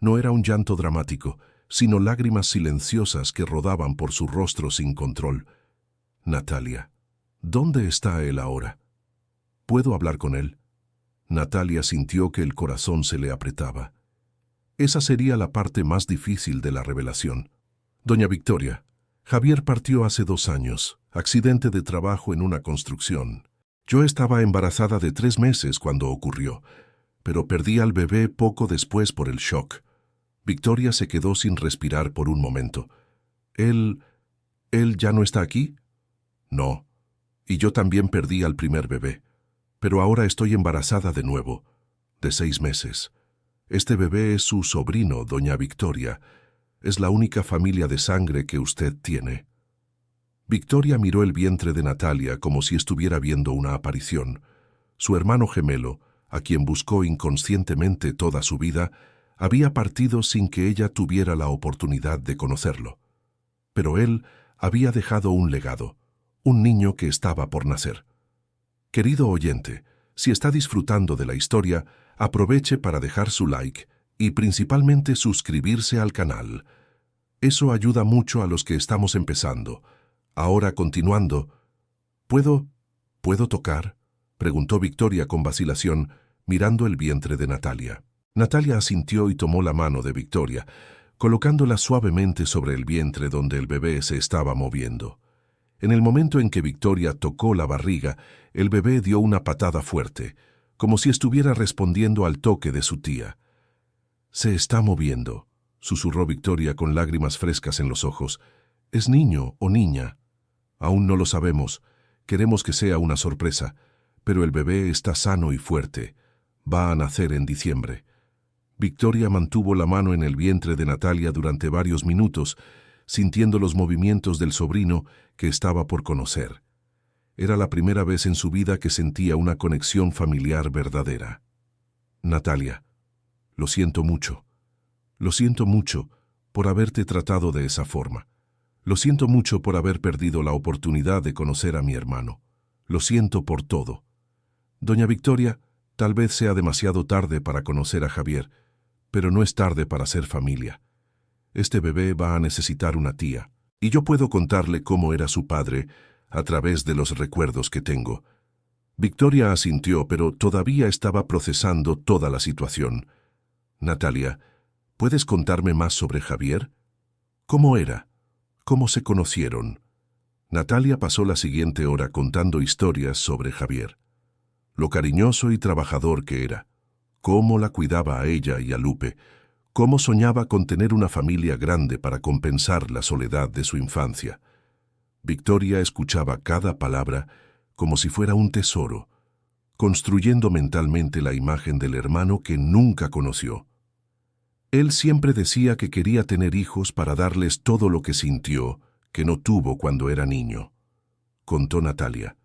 No era un llanto dramático, sino lágrimas silenciosas que rodaban por su rostro sin control. Natalia, ¿dónde está él ahora? ¿Puedo hablar con él? Natalia sintió que el corazón se le apretaba. Esa sería la parte más difícil de la revelación. Doña Victoria, Javier partió hace 2 años, accidente de trabajo en una construcción. Yo estaba embarazada de 3 meses cuando ocurrió, pero perdí al bebé poco después por el shock. Victoria se quedó sin respirar por un momento. ¿Él ya no está aquí? No. Y yo también perdí al primer bebé. Pero ahora estoy embarazada de nuevo, de 6 meses. Este bebé es su sobrino, doña Victoria. Es la única familia de sangre que usted tiene. Victoria miró el vientre de Natalia como si estuviera viendo una aparición. Su hermano gemelo, a quien buscó inconscientemente toda su vida, había partido sin que ella tuviera la oportunidad de conocerlo. Pero él había dejado un legado, un niño que estaba por nacer. Querido oyente, si está disfrutando de la historia, aproveche para dejar su like y principalmente suscribirse al canal. Eso ayuda mucho a los que estamos empezando. Ahora, continuando, ¿Puedo tocar?, preguntó Victoria con vacilación, mirando el vientre de Natalia. Natalia asintió y tomó la mano de Victoria, colocándola suavemente sobre el vientre donde el bebé se estaba moviendo. En el momento en que Victoria tocó la barriga, el bebé dio una patada fuerte, como si estuviera respondiendo al toque de su tía. «Se está moviendo», susurró Victoria con lágrimas frescas en los ojos. «¿Es niño o niña?» «Aún no lo sabemos. Queremos que sea una sorpresa, pero el bebé está sano y fuerte. Va a nacer en diciembre». Victoria mantuvo la mano en el vientre de Natalia durante varios minutos, sintiendo los movimientos del sobrino que estaba por conocer. Era la primera vez en su vida que sentía una conexión familiar verdadera. «Natalia, lo siento mucho. Lo siento mucho por haberte tratado de esa forma. Lo siento mucho por haber perdido la oportunidad de conocer a mi hermano. Lo siento por todo. Doña Victoria, tal vez sea demasiado tarde para conocer a Javier, pero no es tarde para ser familia. Este bebé va a necesitar una tía, y yo puedo contarle cómo era su padre a través de los recuerdos que tengo». Victoria asintió, pero todavía estaba procesando toda la situación. «Natalia, ¿puedes contarme más sobre Javier? ¿Cómo era? ¿Cómo se conocieron?» Natalia pasó la siguiente hora contando historias sobre Javier. Lo cariñoso y trabajador que era, cómo la cuidaba a ella y a Lupe, cómo soñaba con tener una familia grande para compensar la soledad de su infancia. Victoria escuchaba cada palabra como si fuera un tesoro, construyendo mentalmente la imagen del hermano que nunca conoció. Él siempre decía que quería tener hijos para darles todo lo que sintió, que no tuvo cuando era niño, contó Natalia.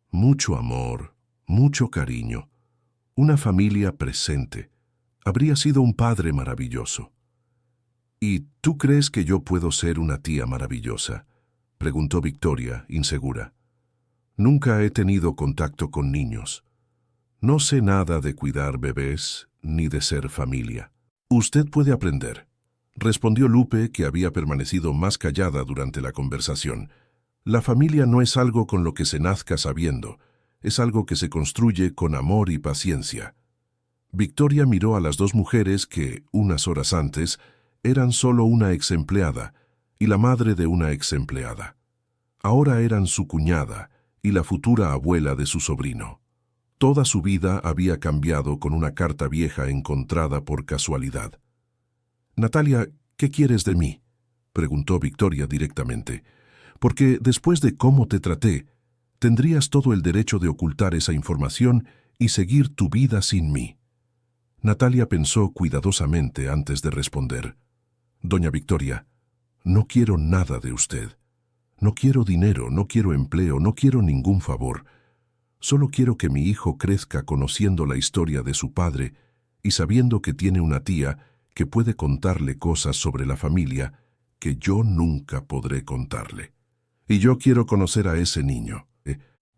Mucho amor, mucho cariño, una familia presente. Habría sido un padre maravilloso. «¿Y tú crees que yo puedo ser una tía maravillosa?», preguntó Victoria, insegura. «Nunca he tenido contacto con niños. No sé nada de cuidar bebés ni de ser familia». «Usted puede aprender», respondió Lupe, que había permanecido más callada durante la conversación. «La familia no es algo con lo que se nazca sabiendo, es algo que se construye con amor y paciencia». Victoria miró a las 2 mujeres que, unas horas antes, eran solo una exempleada y la madre de una exempleada. Ahora eran su cuñada y la futura abuela de su sobrino. Toda su vida había cambiado con una carta vieja encontrada por casualidad. «Natalia, ¿qué quieres de mí?», preguntó Victoria directamente. «Porque después de cómo te traté, tendrías todo el derecho de ocultar esa información y seguir tu vida sin mí». Natalia pensó cuidadosamente antes de responder. «Doña Victoria, no quiero nada de usted. No quiero dinero, no quiero empleo, no quiero ningún favor. Solo quiero que mi hijo crezca conociendo la historia de su padre y sabiendo que tiene una tía que puede contarle cosas sobre la familia que yo nunca podré contarle. Y yo quiero conocer a ese niño.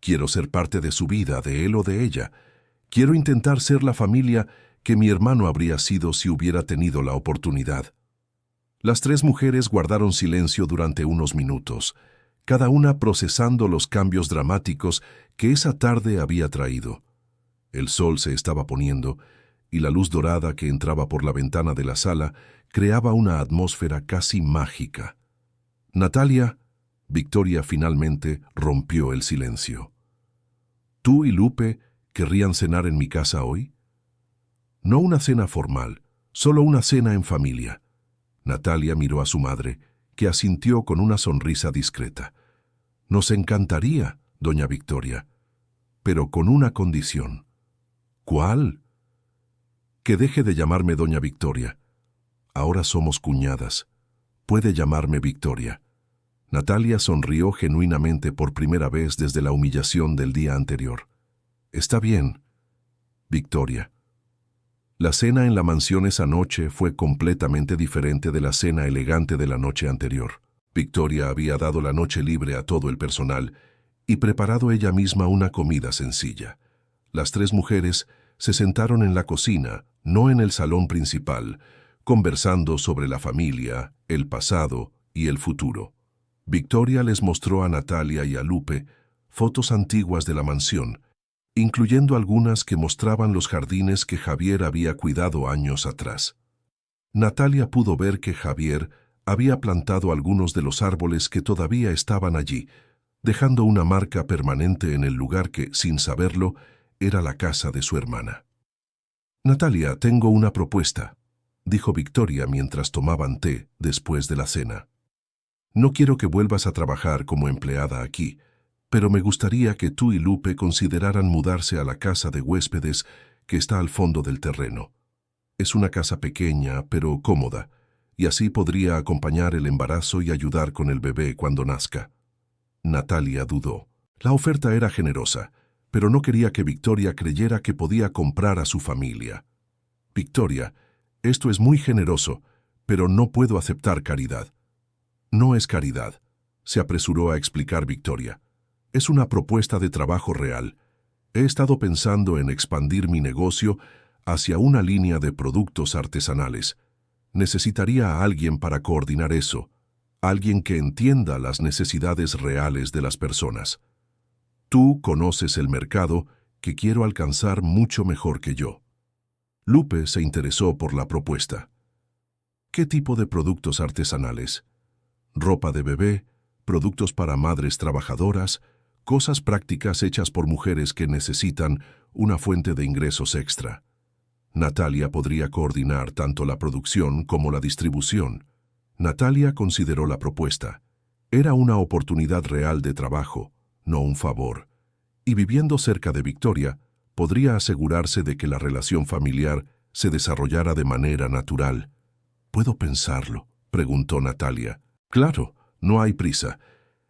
Quiero ser parte de su vida, de él o de ella. Quiero intentar ser la familia que mi hermano habría sido si hubiera tenido la oportunidad. Las tres mujeres guardaron silencio durante unos minutos, cada una procesando los cambios dramáticos que esa tarde había traído. El sol se estaba poniendo, y la luz dorada que entraba por la ventana de la sala creaba una atmósfera casi mágica. Natalia, Victoria finalmente rompió el silencio. ¿Tú y Lupe querrían cenar en mi casa hoy? No una cena formal, solo una cena en familia. Natalia miró a su madre, que asintió con una sonrisa discreta. Nos encantaría, doña Victoria, pero con una condición. ¿Cuál? Que deje de llamarme doña Victoria. Ahora somos cuñadas. Puede llamarme Victoria. Natalia sonrió genuinamente por primera vez desde la humillación del día anterior. Está bien, Victoria. La cena en la mansión esa noche fue completamente diferente de la cena elegante de la noche anterior. Victoria había dado la noche libre a todo el personal y preparado ella misma una comida sencilla. Las tres mujeres se sentaron en la cocina, no en el salón principal, conversando sobre la familia, el pasado y el futuro. Victoria les mostró a Natalia y a Lupe fotos antiguas de la mansión, incluyendo algunas que mostraban los jardines que Javier había cuidado años atrás. Natalia pudo ver que Javier había plantado algunos de los árboles que todavía estaban allí, dejando una marca permanente en el lugar que, sin saberlo, era la casa de su hermana. Natalia, tengo una propuesta, dijo Victoria mientras tomaban té después de la cena. No quiero que vuelvas a trabajar como empleada aquí, pero me gustaría que tú y Lupe consideraran mudarse a la casa de huéspedes que está al fondo del terreno. Es una casa pequeña, pero cómoda, y así podría acompañar el embarazo y ayudar con el bebé cuando nazca. Natalia dudó. La oferta era generosa, pero no quería que Victoria creyera que podía comprar a su familia. Victoria, esto es muy generoso, pero no puedo aceptar caridad. No es caridad, se apresuró a explicar Victoria. Es una propuesta de trabajo real. He estado pensando en expandir mi negocio hacia una línea de productos artesanales. Necesitaría a alguien para coordinar eso, alguien que entienda las necesidades reales de las personas. Tú conoces el mercado que quiero alcanzar mucho mejor que yo. Lupe se interesó por la propuesta. ¿Qué tipo de productos artesanales? Ropa de bebé, productos para madres trabajadoras, cosas prácticas hechas por mujeres que necesitan una fuente de ingresos extra. Natalia podría coordinar tanto la producción como la distribución. Natalia consideró la propuesta. Era una oportunidad real de trabajo, no un favor. Y viviendo cerca de Victoria, podría asegurarse de que la relación familiar se desarrollara de manera natural. ¿Puedo pensarlo?, preguntó Natalia. Claro, no hay prisa.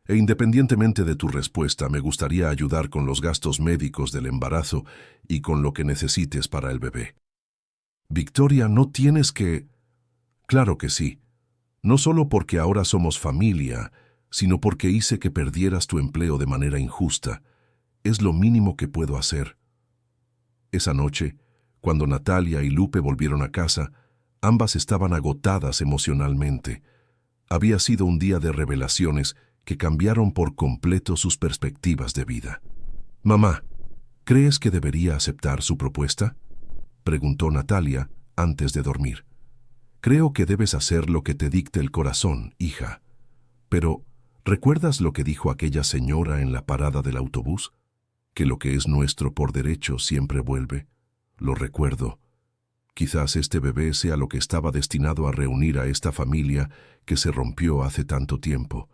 E independientemente de tu respuesta, me gustaría ayudar con los gastos médicos del embarazo y con lo que necesites para el bebé. Victoria, no tienes que... Claro que sí. No solo porque ahora somos familia, sino porque hice que perdieras tu empleo de manera injusta. Es lo mínimo que puedo hacer. Esa noche, cuando Natalia y Lupe volvieron a casa, ambas estaban agotadas emocionalmente. Había sido un día de revelaciones que cambiaron por completo sus perspectivas de vida. «Mamá, ¿crees que debería aceptar su propuesta?», preguntó Natalia antes de dormir. «Creo que debes hacer lo que te dicte el corazón, hija. Pero, ¿recuerdas lo que dijo aquella señora en la parada del autobús? Que lo que es nuestro por derecho siempre vuelve. Lo recuerdo. Quizás este bebé sea lo que estaba destinado a reunir a esta familia que se rompió hace tanto tiempo.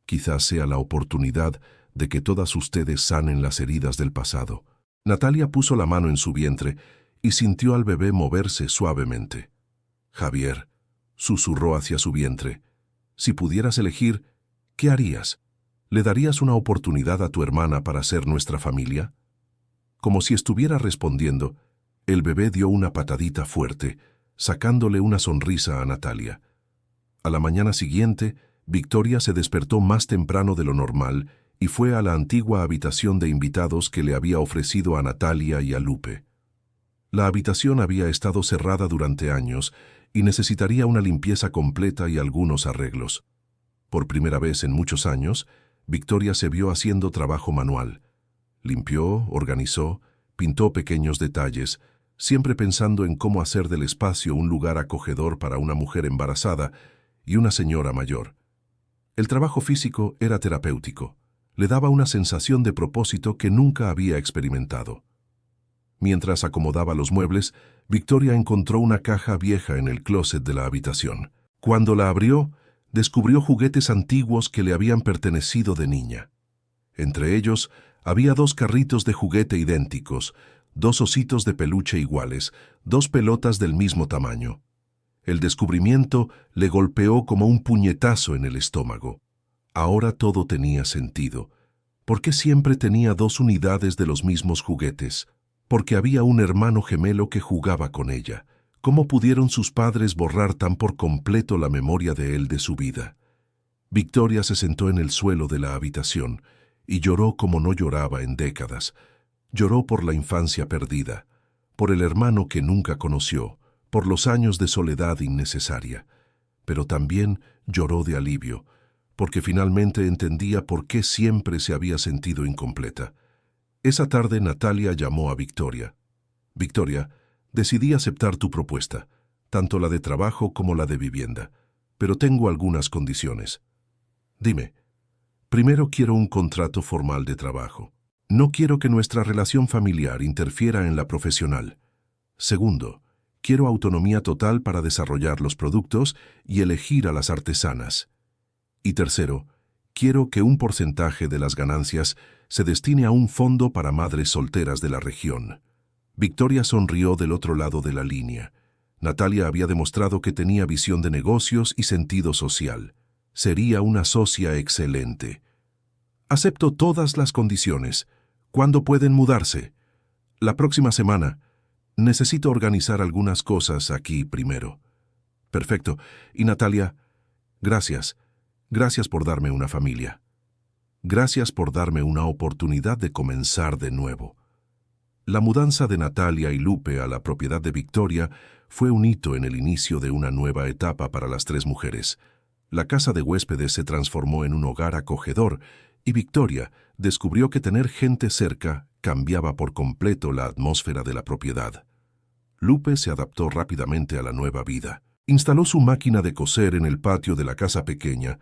Quizás sea la oportunidad de que todas ustedes sanen las heridas del pasado». Natalia puso la mano en su vientre y sintió al bebé moverse suavemente. «Javier», susurró hacia su vientre, «si pudieras elegir, ¿qué harías? ¿Le darías una oportunidad a tu hermana para ser nuestra familia?». Como si estuviera respondiendo, el bebé dio una patadita fuerte, sacándole una sonrisa a Natalia. A la mañana siguiente, Victoria se despertó más temprano de lo normal y fue a la antigua habitación de invitados que le había ofrecido a Natalia y a Lupe. La habitación había estado cerrada durante años y necesitaría una limpieza completa y algunos arreglos. Por primera vez en muchos años, Victoria se vio haciendo trabajo manual. Limpió, organizó, pintó pequeños detalles, siempre pensando en cómo hacer del espacio un lugar acogedor para una mujer embarazada y una señora mayor. El trabajo físico era terapéutico. Le daba una sensación de propósito que nunca había experimentado. Mientras acomodaba los muebles, Victoria encontró una caja vieja en el closet de la habitación. Cuando la abrió, descubrió juguetes antiguos que le habían pertenecido de niña. Entre ellos, había 2 carritos de juguete idénticos, 2 ositos de peluche iguales, 2 pelotas del mismo tamaño. El descubrimiento le golpeó como un puñetazo en el estómago. Ahora todo tenía sentido. ¿Por qué siempre tenía 2 unidades de los mismos juguetes? Porque había un hermano gemelo que jugaba con ella. ¿Cómo pudieron sus padres borrar tan por completo la memoria de él de su vida? Victoria se sentó en el suelo de la habitación y lloró como no lloraba en décadas. Lloró por la infancia perdida, por el hermano que nunca conoció, por los años de soledad innecesaria. Pero también lloró de alivio, porque finalmente entendía por qué siempre se había sentido incompleta. Esa tarde Natalia llamó a Victoria. Victoria, decidí aceptar tu propuesta, tanto la de trabajo como la de vivienda, pero tengo algunas condiciones. Dime, primero quiero un contrato formal de trabajo. No quiero que nuestra relación familiar interfiera en la profesional. Segundo, quiero autonomía total para desarrollar los productos y elegir a las artesanas. Y tercero, quiero que un porcentaje de las ganancias se destine a un fondo para madres solteras de la región. Victoria sonrió del otro lado de la línea. Natalia había demostrado que tenía visión de negocios y sentido social. Sería una socia excelente. Acepto todas las condiciones. ¿Cuándo pueden mudarse? La próxima semana. Necesito organizar algunas cosas aquí primero. Perfecto. Y Natalia, gracias. Gracias por darme una familia. Gracias por darme una oportunidad de comenzar de nuevo. La mudanza de Natalia y Lupe a la propiedad de Victoria fue un hito en el inicio de una nueva etapa para las 3 mujeres. La casa de huéspedes se transformó en un hogar acogedor y Victoria descubrió que tener gente cerca cambiaba por completo la atmósfera de la propiedad. Lupe se adaptó rápidamente a la nueva vida. Instaló su máquina de coser en el patio de la casa pequeña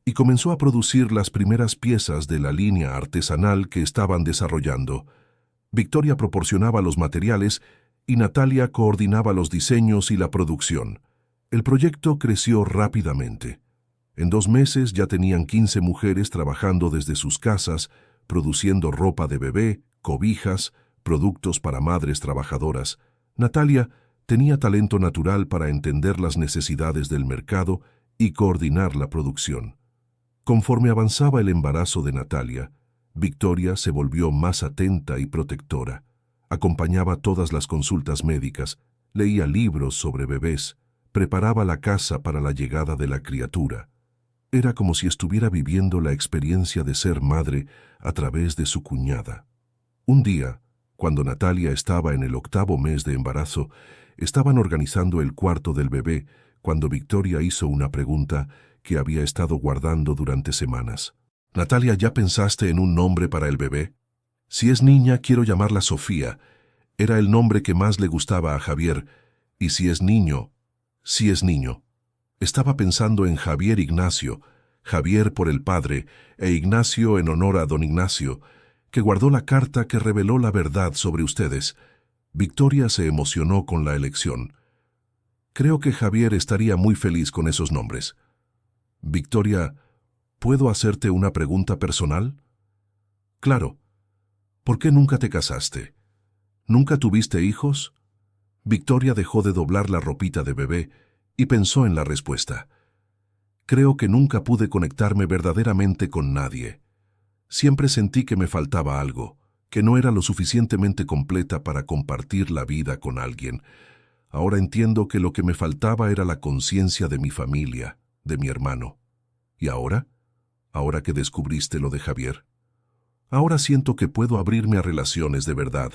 y comenzó a producir las primeras piezas de la línea artesanal que estaban desarrollando. Victoria proporcionaba los materiales y Natalia coordinaba los diseños y la producción. El proyecto creció rápidamente. En 2 meses ya tenían 15 mujeres trabajando desde sus casas, produciendo ropa de bebé, cobijas, productos para madres trabajadoras. Natalia tenía talento natural para entender las necesidades del mercado y coordinar la producción. Conforme avanzaba el embarazo de Natalia, Victoria se volvió más atenta y protectora. Acompañaba todas las consultas médicas, leía libros sobre bebés, preparaba la casa para la llegada de la criatura. Era como si estuviera viviendo la experiencia de ser madre a través de su cuñada. Un día, cuando Natalia estaba en el 8º mes de embarazo, estaban organizando el cuarto del bebé cuando Victoria hizo una pregunta que había estado guardando durante semanas. Natalia, ¿ya pensaste en un nombre para el bebé? Si es niña, quiero llamarla Sofía. Era el nombre que más le gustaba a Javier. Y si es niño. Estaba pensando en Javier Ignacio, Javier por el padre, e Ignacio en honor a don Ignacio, que guardó la carta que reveló la verdad sobre ustedes. Victoria se emocionó con la elección. Creo que Javier estaría muy feliz con esos nombres. Victoria, ¿puedo hacerte una pregunta personal? Claro. ¿Por qué nunca te casaste? ¿Nunca tuviste hijos? Victoria dejó de doblar la ropita de bebé y pensó en la respuesta. Creo que nunca pude conectarme verdaderamente con nadie. Siempre sentí que me faltaba algo, que no era lo suficientemente completa para compartir la vida con alguien. Ahora entiendo que lo que me faltaba era la conciencia de mi familia, de mi hermano. ¿Y ahora? ¿Ahora que descubriste lo de Javier? Ahora siento que puedo abrirme a relaciones de verdad.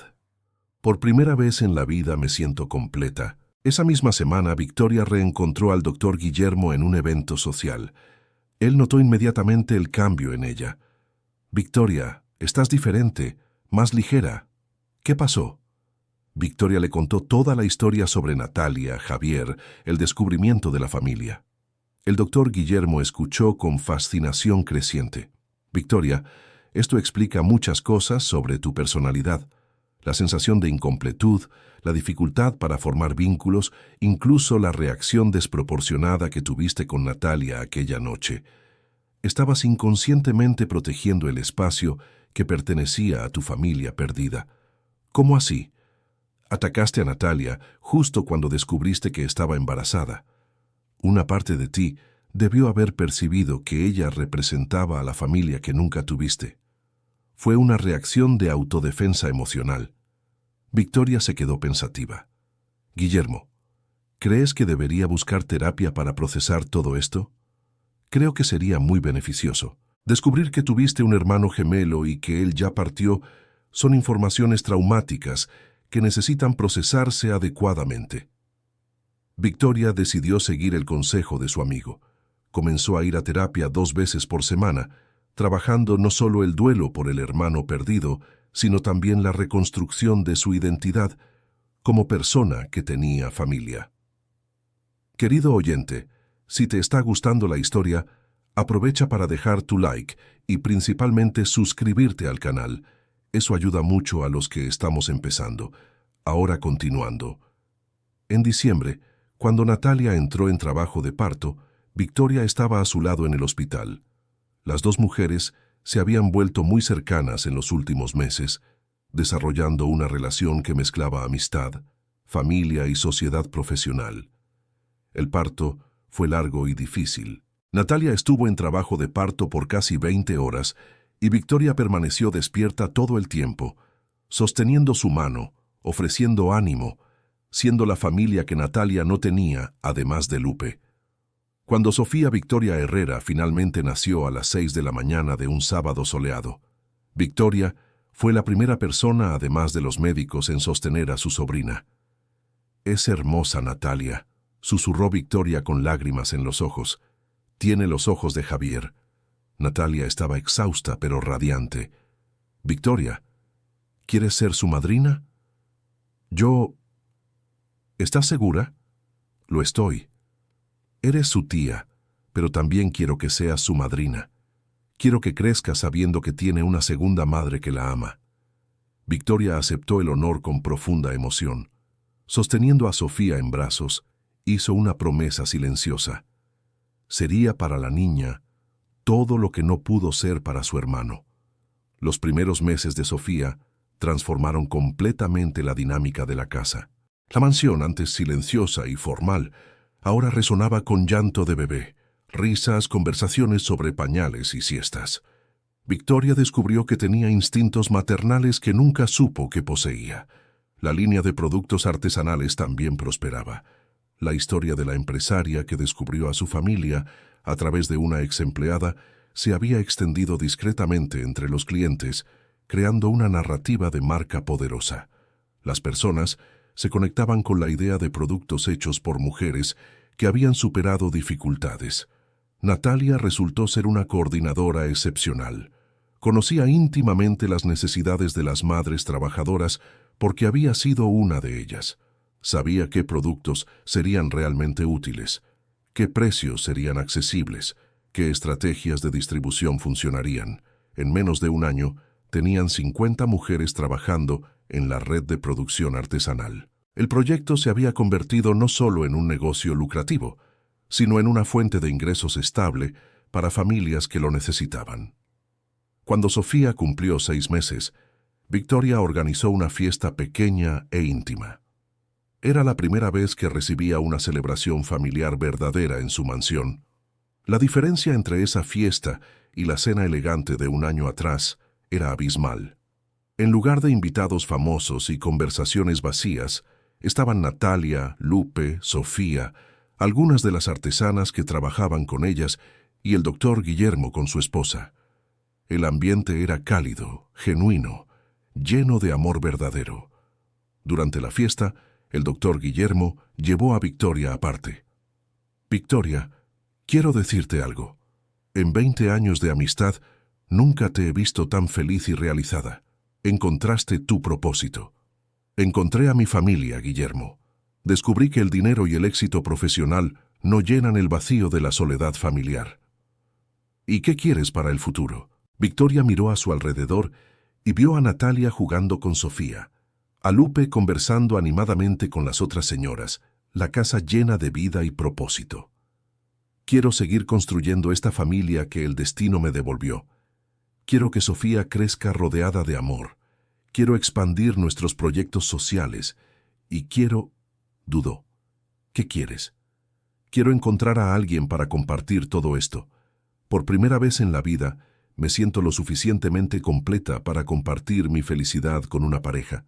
Por primera vez en la vida me siento completa. Esa misma semana, Victoria reencontró al doctor Guillermo en un evento social. Él notó inmediatamente el cambio en ella. «Victoria, estás diferente, más ligera. ¿Qué pasó?» Victoria le contó toda la historia sobre Natalia, Javier, el descubrimiento de la familia. El doctor Guillermo escuchó con fascinación creciente. «Victoria, esto explica muchas cosas sobre tu personalidad. La sensación de incompletud, la dificultad para formar vínculos, incluso la reacción desproporcionada que tuviste con Natalia aquella noche. Estabas inconscientemente protegiendo el espacio que pertenecía a tu familia perdida. ¿Cómo así? Atacaste a Natalia justo cuando descubriste que estaba embarazada. Una parte de ti debió haber percibido que ella representaba a la familia que nunca tuviste. Fue una reacción de autodefensa emocional». Victoria se quedó pensativa. «Guillermo, ¿crees que debería buscar terapia para procesar todo esto? Creo que sería muy beneficioso. Descubrir que tuviste un hermano gemelo y que él ya partió son informaciones traumáticas que necesitan procesarse adecuadamente». Victoria decidió seguir el consejo de su amigo. Comenzó a ir a terapia 2 veces por semana, trabajando no solo el duelo por el hermano perdido, sino también la reconstrucción de su identidad como persona que tenía familia. Querido oyente, si te está gustando la historia, aprovecha para dejar tu like y principalmente suscribirte al canal. Eso ayuda mucho a los que estamos empezando. Ahora continuando. En diciembre, cuando Natalia entró en trabajo de parto, Victoria estaba a su lado en el hospital. Las 2 mujeres se habían vuelto muy cercanas en los últimos meses, desarrollando una relación que mezclaba amistad, familia y sociedad profesional. El parto fue largo y difícil. Natalia estuvo en trabajo de parto por casi 20 horas y Victoria permaneció despierta todo el tiempo, sosteniendo su mano, ofreciendo ánimo, siendo la familia que Natalia no tenía, además de Lupe. Cuando Sofía Victoria Herrera finalmente nació a las 6 de la mañana de un sábado soleado, Victoria fue la primera persona, además de los médicos, en sostener a su sobrina. «Es hermosa, Natalia», susurró Victoria con lágrimas en los ojos. «Tiene los ojos de Javier». Natalia estaba exhausta pero radiante. «Victoria, ¿quieres ser su madrina?» «Yo... ¿Estás segura?» «Lo estoy. Eres su tía, pero también quiero que seas su madrina. Quiero que crezca sabiendo que tiene una segunda madre que la ama». Victoria aceptó el honor con profunda emoción. Sosteniendo a Sofía en brazos, hizo una promesa silenciosa. Sería para la niña todo lo que no pudo ser para su hermano. Los primeros meses de Sofía transformaron completamente la dinámica de la casa. La mansión, antes silenciosa y formal, ahora resonaba con llanto de bebé, risas, conversaciones sobre pañales y siestas. Victoria descubrió que tenía instintos maternales que nunca supo que poseía. La línea de productos artesanales también prosperaba. La historia de la empresaria que descubrió a su familia a través de una exempleada se había extendido discretamente entre los clientes, creando una narrativa de marca poderosa. Las personas se conectaban con la idea de productos hechos por mujeres que habían superado dificultades. Natalia resultó ser una coordinadora excepcional. Conocía íntimamente las necesidades de las madres trabajadoras porque había sido una de ellas. Sabía qué productos serían realmente útiles, qué precios serían accesibles, qué estrategias de distribución funcionarían. En menos de un año, tenían 50 mujeres trabajando en la red de producción artesanal. El proyecto se había convertido no solo en un negocio lucrativo, sino en una fuente de ingresos estable para familias que lo necesitaban. Cuando Sofía cumplió 6 meses, Victoria organizó una fiesta pequeña e íntima. Era la primera vez que recibía una celebración familiar verdadera en su mansión. La diferencia entre esa fiesta y la cena elegante de un año atrás era abismal. En lugar de invitados famosos y conversaciones vacías, estaban Natalia, Lupe, Sofía, algunas de las artesanas que trabajaban con ellas y el doctor Guillermo con su esposa. El ambiente era cálido, genuino, lleno de amor verdadero. Durante la fiesta, el doctor Guillermo llevó a Victoria aparte. «Victoria, quiero decirte algo. En 20 años de amistad, nunca te he visto tan feliz y realizada. Encontraste tu propósito. Encontré a mi familia, Guillermo. Descubrí que el dinero y el éxito profesional no llenan el vacío de la soledad familiar. ¿Y qué quieres para el futuro?» Victoria miró a su alrededor y vio a Natalia jugando con Sofía, a Lupe conversando animadamente con las otras señoras, la casa llena de vida y propósito. «Quiero seguir construyendo esta familia que el destino me devolvió. Quiero que Sofía crezca rodeada de amor. Quiero expandir nuestros proyectos sociales. Y quiero...» Dudó. «¿Qué quieres?» «Quiero encontrar a alguien para compartir todo esto. Por primera vez en la vida, me siento lo suficientemente completa para compartir mi felicidad con una pareja».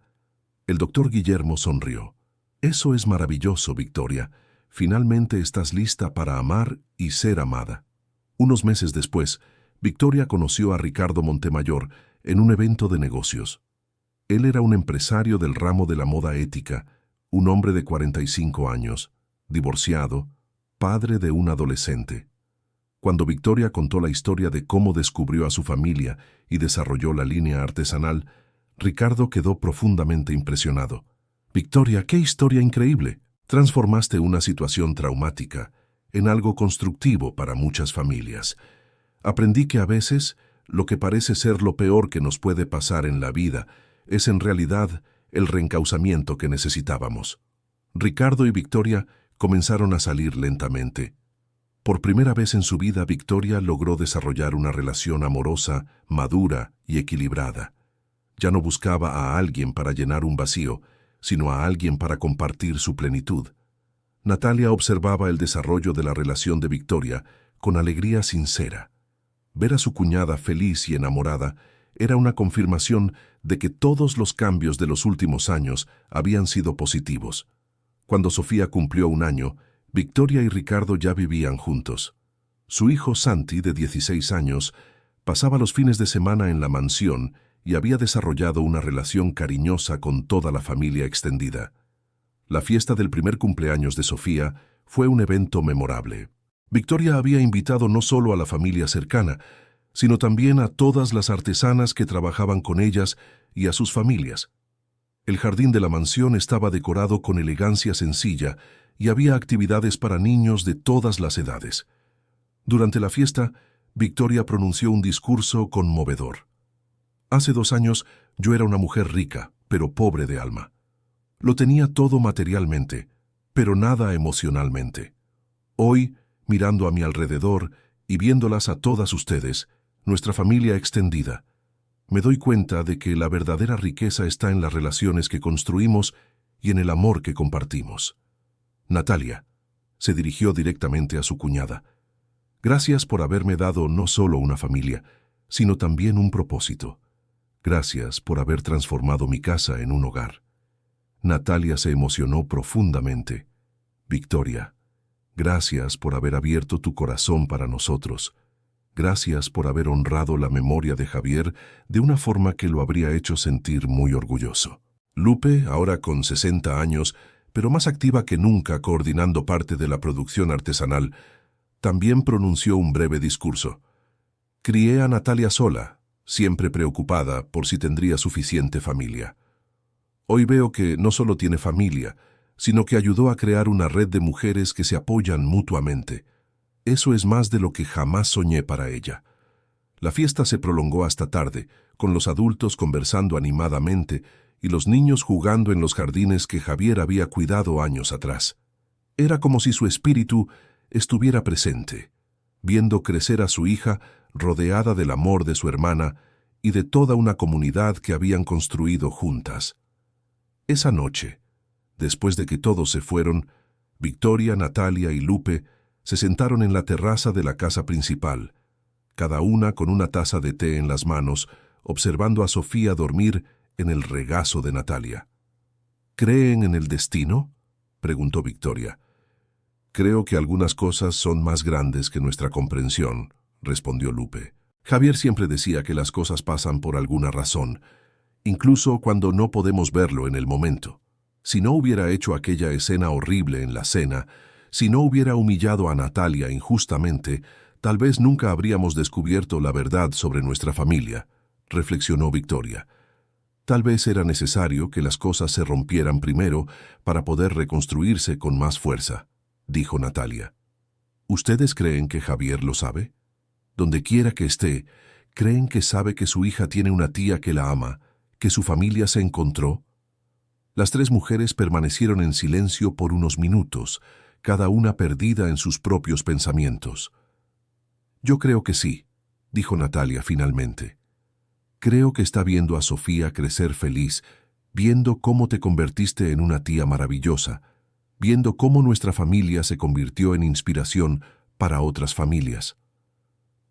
El doctor Guillermo sonrió. «Eso es maravilloso, Victoria. Finalmente estás lista para amar y ser amada». Unos meses después, Victoria conoció a Ricardo Montemayor en un evento de negocios. Él era un empresario del ramo de la moda ética, un hombre de 45 años, divorciado, padre de un adolescente. Cuando Victoria contó la historia de cómo descubrió a su familia y desarrolló la línea artesanal, Ricardo quedó profundamente impresionado. «Victoria, qué historia increíble. Transformaste una situación traumática en algo constructivo para muchas familias. Aprendí que a veces lo que parece ser lo peor que nos puede pasar en la vida es en realidad el reencauzamiento que necesitábamos». Ricardo y Victoria comenzaron a salir lentamente. Por primera vez en su vida, Victoria logró desarrollar una relación amorosa, madura y equilibrada. Ya no buscaba a alguien para llenar un vacío, sino a alguien para compartir su plenitud. Natalia observaba el desarrollo de la relación de Victoria con alegría sincera. Ver a su cuñada feliz y enamorada era una confirmación de que todos los cambios de los últimos años habían sido positivos. Cuando Sofía cumplió 1 año, Victoria y Ricardo ya vivían juntos. Su hijo Santi, de 16 años, pasaba los fines de semana en la mansión y había desarrollado una relación cariñosa con toda la familia extendida. La fiesta del primer cumpleaños de Sofía fue un evento memorable. Victoria había invitado no solo a la familia cercana, sino también a todas las artesanas que trabajaban con ellas y a sus familias. El jardín de la mansión estaba decorado con elegancia sencilla y había actividades para niños de todas las edades. Durante la fiesta, Victoria pronunció un discurso conmovedor. «Hace 2 años yo era una mujer rica, pero pobre de alma. Lo tenía todo materialmente, pero nada emocionalmente. Hoy, mirando a mi alrededor y viéndolas a todas ustedes, nuestra familia extendida, me doy cuenta de que la verdadera riqueza está en las relaciones que construimos y en el amor que compartimos». «Natalia», se dirigió directamente a su cuñada, «gracias por haberme dado no solo una familia, sino también un propósito. Gracias por haber transformado mi casa en un hogar». Natalia se emocionó profundamente. «Victoria, gracias por haber abierto tu corazón para nosotros. Gracias por haber honrado la memoria de Javier de una forma que lo habría hecho sentir muy orgulloso». Lupe, ahora con 60 años, pero más activa que nunca coordinando parte de la producción artesanal, también pronunció un breve discurso. «Crié a Natalia sola, siempre preocupada por si tendría suficiente familia. Hoy veo que no solo tiene familia, sino que ayudó a crear una red de mujeres que se apoyan mutuamente. Eso es más de lo que jamás soñé para ella». La fiesta se prolongó hasta tarde, con los adultos conversando animadamente y los niños jugando en los jardines que Javier había cuidado años atrás. Era como si su espíritu estuviera presente, viendo crecer a su hija rodeada del amor de su hermana y de toda una comunidad que habían construido juntas. Esa noche, después de que todos se fueron, Victoria, Natalia y Lupe se sentaron en la terraza de la casa principal, cada una con una taza de té en las manos, observando a Sofía dormir en el regazo de Natalia. «¿Creen en el destino?», preguntó Victoria. «Creo que algunas cosas son más grandes que nuestra comprensión», respondió Lupe. Javier siempre decía que las cosas pasan por alguna razón, incluso cuando no podemos verlo en el momento. Si no hubiera hecho aquella escena horrible en la cena, si no hubiera humillado a Natalia injustamente, tal vez nunca habríamos descubierto la verdad sobre nuestra familia, reflexionó Victoria. Tal vez era necesario que las cosas se rompieran primero para poder reconstruirse con más fuerza, dijo Natalia. ¿Ustedes creen que Javier lo sabe? Donde quiera que esté, ¿creen que sabe que su hija tiene una tía que la ama, que su familia se encontró? Las tres mujeres permanecieron en silencio por unos minutos, cada una perdida en sus propios pensamientos. Yo creo que sí, dijo Natalia finalmente. Creo que está viendo a Sofía crecer feliz, viendo cómo te convertiste en una tía maravillosa, viendo cómo nuestra familia se convirtió en inspiración para otras familias.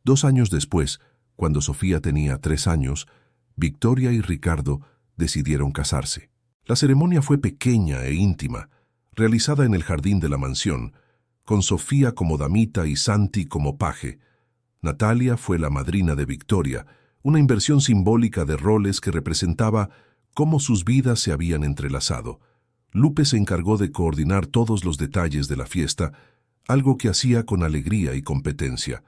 2 años después, cuando Sofía tenía 3 años, Victoria y Ricardo decidieron casarse. La ceremonia fue pequeña e íntima, realizada en el jardín de la mansión, con Sofía como damita y Santi como paje. Natalia fue la madrina de Victoria, una inversión simbólica de roles que representaba cómo sus vidas se habían entrelazado. Lupe se encargó de coordinar todos los detalles de la fiesta, algo que hacía con alegría y competencia.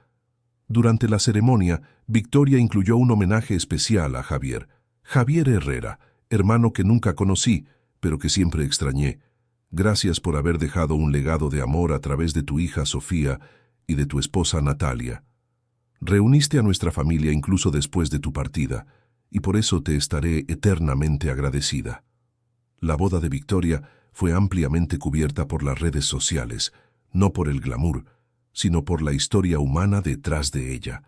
Durante la ceremonia, Victoria incluyó un homenaje especial a Javier. Javier Herrera, hermano que nunca conocí, pero que siempre extrañé. Gracias por haber dejado un legado de amor a través de tu hija Sofía y de tu esposa Natalia. Reuniste a nuestra familia incluso después de tu partida, y por eso te estaré eternamente agradecida. La boda de Victoria fue ampliamente cubierta por las redes sociales, no por el glamour, sino por la historia humana detrás de ella.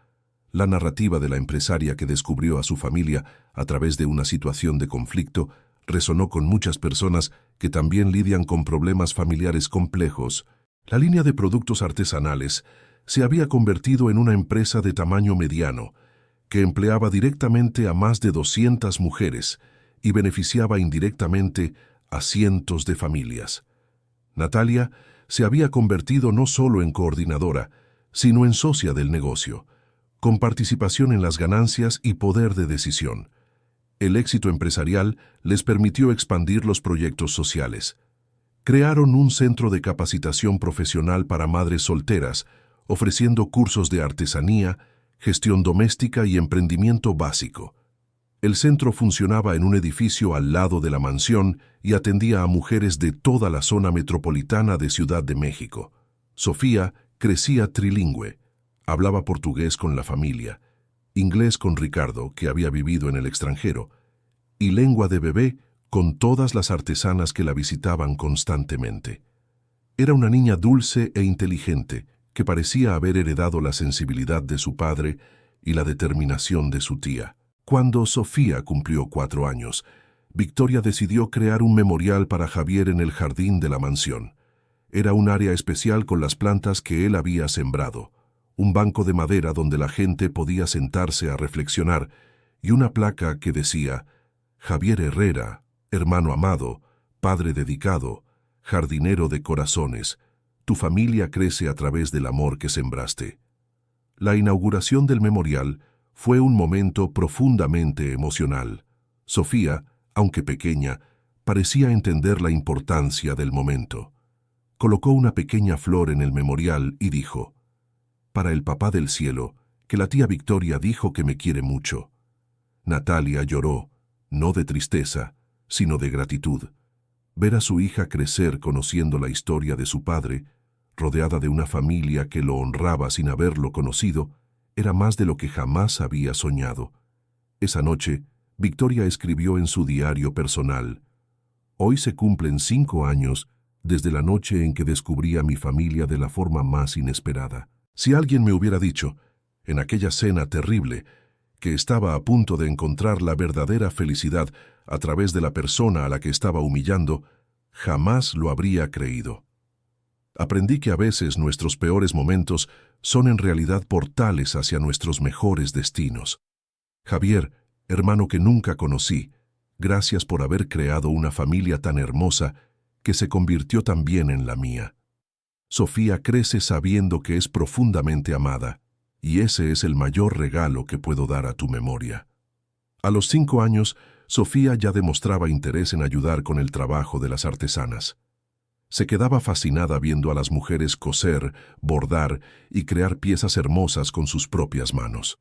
La narrativa de la empresaria que descubrió a su familia a través de una situación de conflicto resonó con muchas personas que también lidian con problemas familiares complejos. La línea de productos artesanales se había convertido en una empresa de tamaño mediano, que empleaba directamente a más de 200 mujeres y beneficiaba indirectamente a cientos de familias. Natalia se había convertido no solo en coordinadora, sino en socia del negocio, con participación en las ganancias y poder de decisión. El éxito empresarial les permitió expandir los proyectos sociales. Crearon un centro de capacitación profesional para madres solteras, ofreciendo cursos de artesanía, gestión doméstica y emprendimiento básico. El centro funcionaba en un edificio al lado de la mansión y atendía a mujeres de toda la zona metropolitana de Ciudad de México. Sofía crecía trilingüe. Hablaba portugués con la familia, inglés con Ricardo, que había vivido en el extranjero, y lengua de bebé con todas las artesanas que la visitaban constantemente. Era una niña dulce e inteligente, que parecía haber heredado la sensibilidad de su padre y la determinación de su tía. Cuando Sofía cumplió 4 años, Victoria decidió crear un memorial para Javier en el jardín de la mansión. Era un área especial con las plantas que él había sembrado, un banco de madera donde la gente podía sentarse a reflexionar y una placa que decía: Javier Herrera, hermano amado, padre dedicado, jardinero de corazones, tu familia crece a través del amor que sembraste. La inauguración del memorial fue un momento profundamente emocional. Sofía, aunque pequeña, parecía entender la importancia del momento. Colocó una pequeña flor en el memorial y dijo: para el papá del cielo, que la tía Victoria dijo que me quiere mucho. Natalia lloró, no de tristeza, sino de gratitud. Ver a su hija crecer conociendo la historia de su padre, rodeada de una familia que lo honraba sin haberlo conocido, era más de lo que jamás había soñado. Esa noche, Victoria escribió en su diario personal: hoy se cumplen 5 años desde la noche en que descubrí a mi familia de la forma más inesperada. Si alguien me hubiera dicho, en aquella cena terrible, que estaba a punto de encontrar la verdadera felicidad a través de la persona a la que estaba humillando, jamás lo habría creído. Aprendí que a veces nuestros peores momentos son en realidad portales hacia nuestros mejores destinos. Javier, hermano que nunca conocí, gracias por haber creado una familia tan hermosa que se convirtió también en la mía. Sofía crece sabiendo que es profundamente amada, y ese es el mayor regalo que puedo dar a tu memoria. A los 5 años, Sofía ya demostraba interés en ayudar con el trabajo de las artesanas. Se quedaba fascinada viendo a las mujeres coser, bordar y crear piezas hermosas con sus propias manos.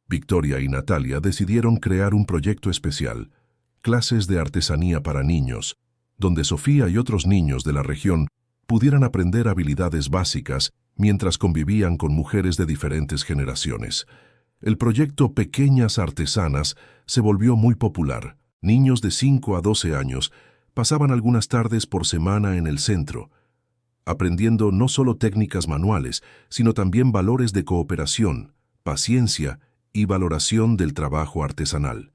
Victoria y Natalia decidieron crear un proyecto especial, clases de artesanía para niños, donde Sofía y otros niños de la región pudieran aprender habilidades básicas mientras convivían con mujeres de diferentes generaciones. El proyecto Pequeñas Artesanas se volvió muy popular. Niños de 5 a 12 años pasaban algunas tardes por semana en el centro, aprendiendo no solo técnicas manuales, sino también valores de cooperación, paciencia y valoración del trabajo artesanal.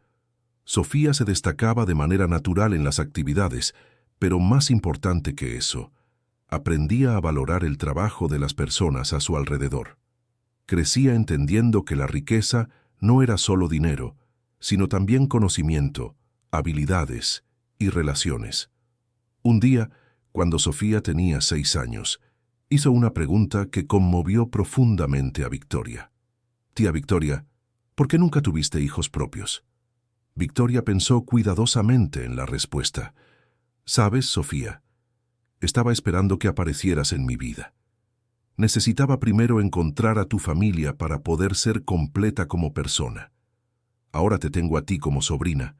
Sofía se destacaba de manera natural en las actividades, pero más importante que eso, aprendía a valorar el trabajo de las personas a su alrededor. Crecía entendiendo que la riqueza no era solo dinero, sino también conocimiento, habilidades y relaciones. Un día, cuando Sofía tenía 6 años, hizo una pregunta que conmovió profundamente a Victoria. «Tía Victoria, ¿por qué nunca tuviste hijos propios?» Victoria pensó cuidadosamente en la respuesta. «Sabes, Sofía, estaba esperando que aparecieras en mi vida. Necesitaba primero encontrar a tu familia para poder ser completa como persona. Ahora te tengo a ti como sobrina,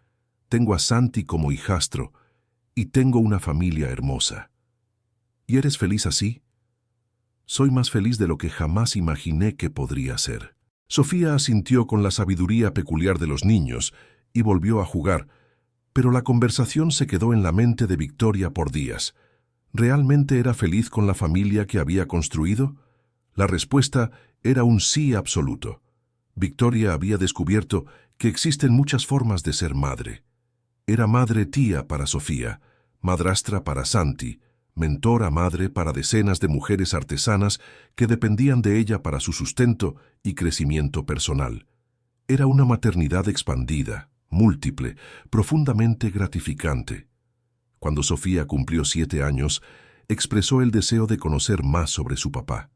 tengo a Santi como hijastro y tengo una familia hermosa. ¿Y eres feliz así?» «Soy más feliz de lo que jamás imaginé que podría ser». Sofía asintió con la sabiduría peculiar de los niños y volvió a jugar, pero la conversación se quedó en la mente de Victoria por días. ¿Realmente era feliz con la familia que había construido? La respuesta era un sí absoluto. Victoria había descubierto que existen muchas formas de ser madre. Era madre-tía para Sofía, madrastra para Santi, mentora madre para decenas de mujeres artesanas que dependían de ella para su sustento y crecimiento personal. Era una maternidad expandida, múltiple, profundamente gratificante. Cuando Sofía cumplió 7 años, expresó el deseo de conocer más sobre su papá.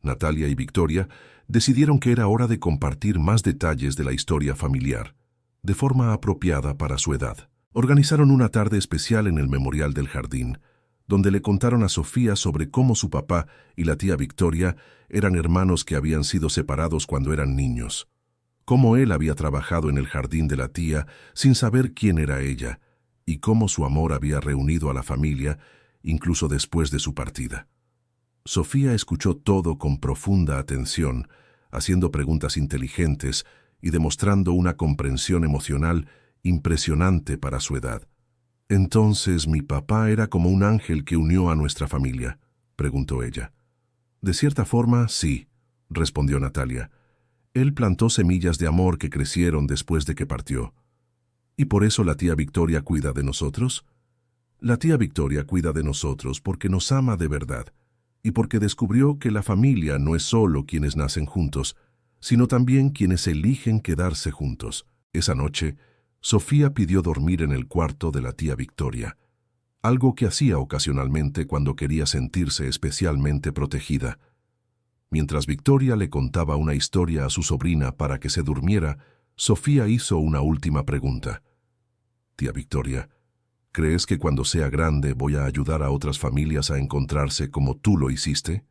Natalia y Victoria decidieron que era hora de compartir más detalles de la historia familiar, de forma apropiada para su edad. Organizaron una tarde especial en el Memorial del Jardín, donde le contaron a Sofía sobre cómo su papá y la tía Victoria eran hermanos que habían sido separados cuando eran niños, cómo él había trabajado en el jardín de la tía sin saber quién era ella, y cómo su amor había reunido a la familia, incluso después de su partida. Sofía escuchó todo con profunda atención, haciendo preguntas inteligentes y demostrando una comprensión emocional impresionante para su edad. «Entonces, ¿mi papá era como un ángel que unió a nuestra familia?», preguntó ella. «De cierta forma, sí», respondió Natalia. «Él plantó semillas de amor que crecieron después de que partió». «¿Y por eso la tía Victoria cuida de nosotros?» «La tía Victoria cuida de nosotros porque nos ama de verdad y porque descubrió que la familia no es solo quienes nacen juntos, sino también quienes eligen quedarse juntos». Esa noche, Sofía pidió dormir en el cuarto de la tía Victoria, algo que hacía ocasionalmente cuando quería sentirse especialmente protegida. Mientras Victoria le contaba una historia a su sobrina para que se durmiera, Sofía hizo una última pregunta. «Tía Victoria, ¿crees que cuando sea grande voy a ayudar a otras familias a encontrarse como tú lo hiciste?»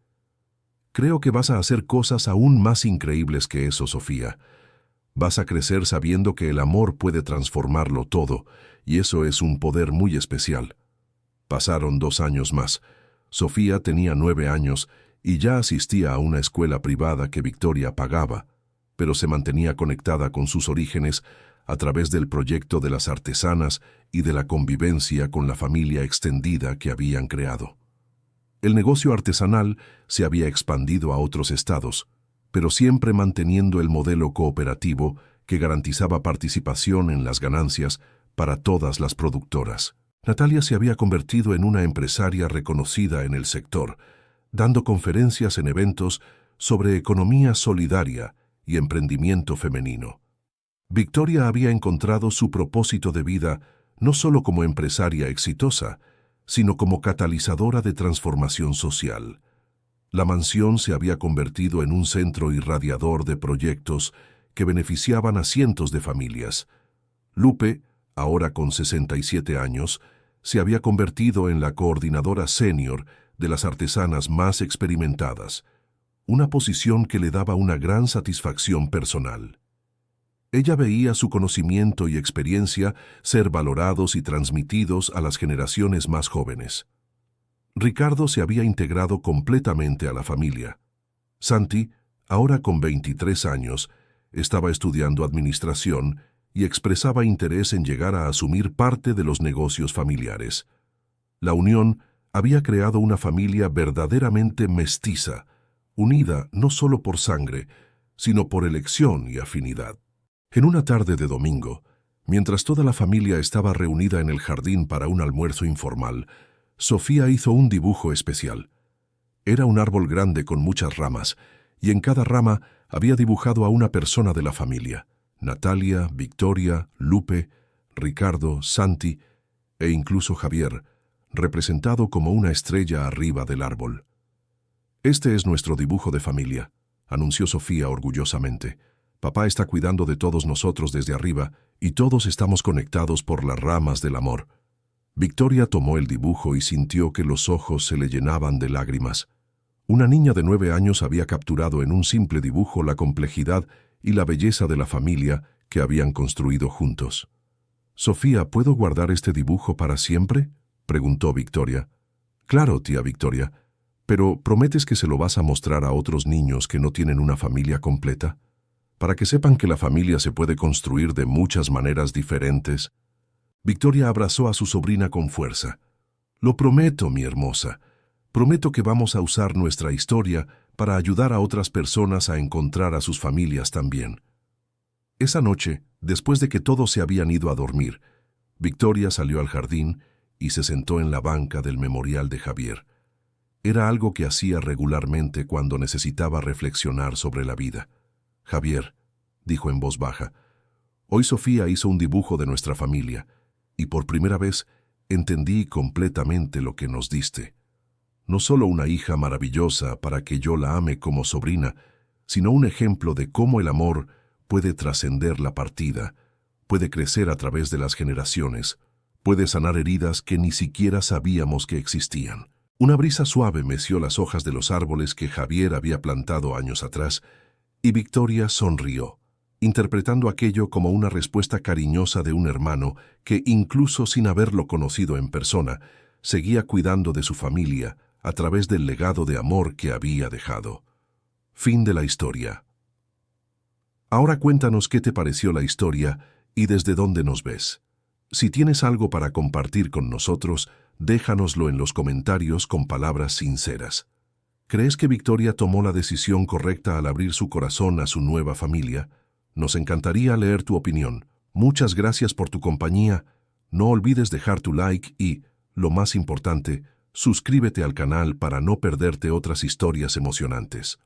«Creo que vas a hacer cosas aún más increíbles que eso, Sofía. Vas a crecer sabiendo que el amor puede transformarlo todo, y eso es un poder muy especial». Pasaron 2 años más. Sofía tenía 9 años y ya asistía a una escuela privada que Victoria pagaba, pero se mantenía conectada con sus orígenes a través del proyecto de las artesanas y de la convivencia con la familia extendida que habían creado. El negocio artesanal se había expandido a otros estados, pero siempre manteniendo el modelo cooperativo que garantizaba participación en las ganancias para todas las productoras. Natalia se había convertido en una empresaria reconocida en el sector, dando conferencias en eventos sobre economía solidaria y emprendimiento femenino. Victoria había encontrado su propósito de vida no solo como empresaria exitosa, sino como catalizadora de transformación social. La mansión se había convertido en un centro irradiador de proyectos que beneficiaban a cientos de familias. Lupe, ahora con 67 años, se había convertido en la coordinadora senior de las artesanas más experimentadas, una posición que le daba una gran satisfacción personal. Ella veía su conocimiento y experiencia ser valorados y transmitidos a las generaciones más jóvenes. Ricardo se había integrado completamente a la familia. Santi, ahora con 23 años, estaba estudiando administración y expresaba interés en llegar a asumir parte de los negocios familiares. La unión había creado una familia verdaderamente mestiza, unida no solo por sangre, sino por elección y afinidad. En una tarde de domingo, mientras toda la familia estaba reunida en el jardín para un almuerzo informal, Sofía hizo un dibujo especial. Era un árbol grande con muchas ramas, y en cada rama había dibujado a una persona de la familia: Natalia, Victoria, Lupe, Ricardo, Santi e incluso Javier, representado como una estrella arriba del árbol. «Este es nuestro dibujo de familia», anunció Sofía orgullosamente. «Papá está cuidando de todos nosotros desde arriba y todos estamos conectados por las ramas del amor». Victoria tomó el dibujo y sintió que los ojos se le llenaban de lágrimas. Una niña de 9 años había capturado en un simple dibujo la complejidad y la belleza de la familia que habían construido juntos. «Sofía, ¿puedo guardar este dibujo para siempre?», preguntó Victoria. «Claro, tía Victoria, pero ¿prometes que se lo vas a mostrar a otros niños que no tienen una familia completa? Para que sepan que la familia se puede construir de muchas maneras diferentes». Victoria abrazó a su sobrina con fuerza. «Lo prometo, mi hermosa. Prometo que vamos a usar nuestra historia para ayudar a otras personas a encontrar a sus familias también». Esa noche, después de que todos se habían ido a dormir, Victoria salió al jardín y se sentó en la banca del memorial de Javier. Era algo que hacía regularmente cuando necesitaba reflexionar sobre la vida. «Javier», dijo en voz baja, «hoy Sofía hizo un dibujo de nuestra familia, y por primera vez entendí completamente lo que nos diste. No solo una hija maravillosa para que yo la ame como sobrina, sino un ejemplo de cómo el amor puede trascender la partida, puede crecer a través de las generaciones, puede sanar heridas que ni siquiera sabíamos que existían». Una brisa suave meció las hojas de los árboles que Javier había plantado años atrás, y Victoria sonrió, interpretando aquello como una respuesta cariñosa de un hermano que, incluso sin haberlo conocido en persona, seguía cuidando de su familia a través del legado de amor que había dejado. Fin de la historia. Ahora cuéntanos qué te pareció la historia y desde dónde nos ves. Si tienes algo para compartir con nosotros, déjanoslo en los comentarios con palabras sinceras. ¿Crees que Victoria tomó la decisión correcta al abrir su corazón a su nueva familia? Nos encantaría leer tu opinión. Muchas gracias por tu compañía. No olvides dejar tu like y, lo más importante, suscríbete al canal para no perderte otras historias emocionantes.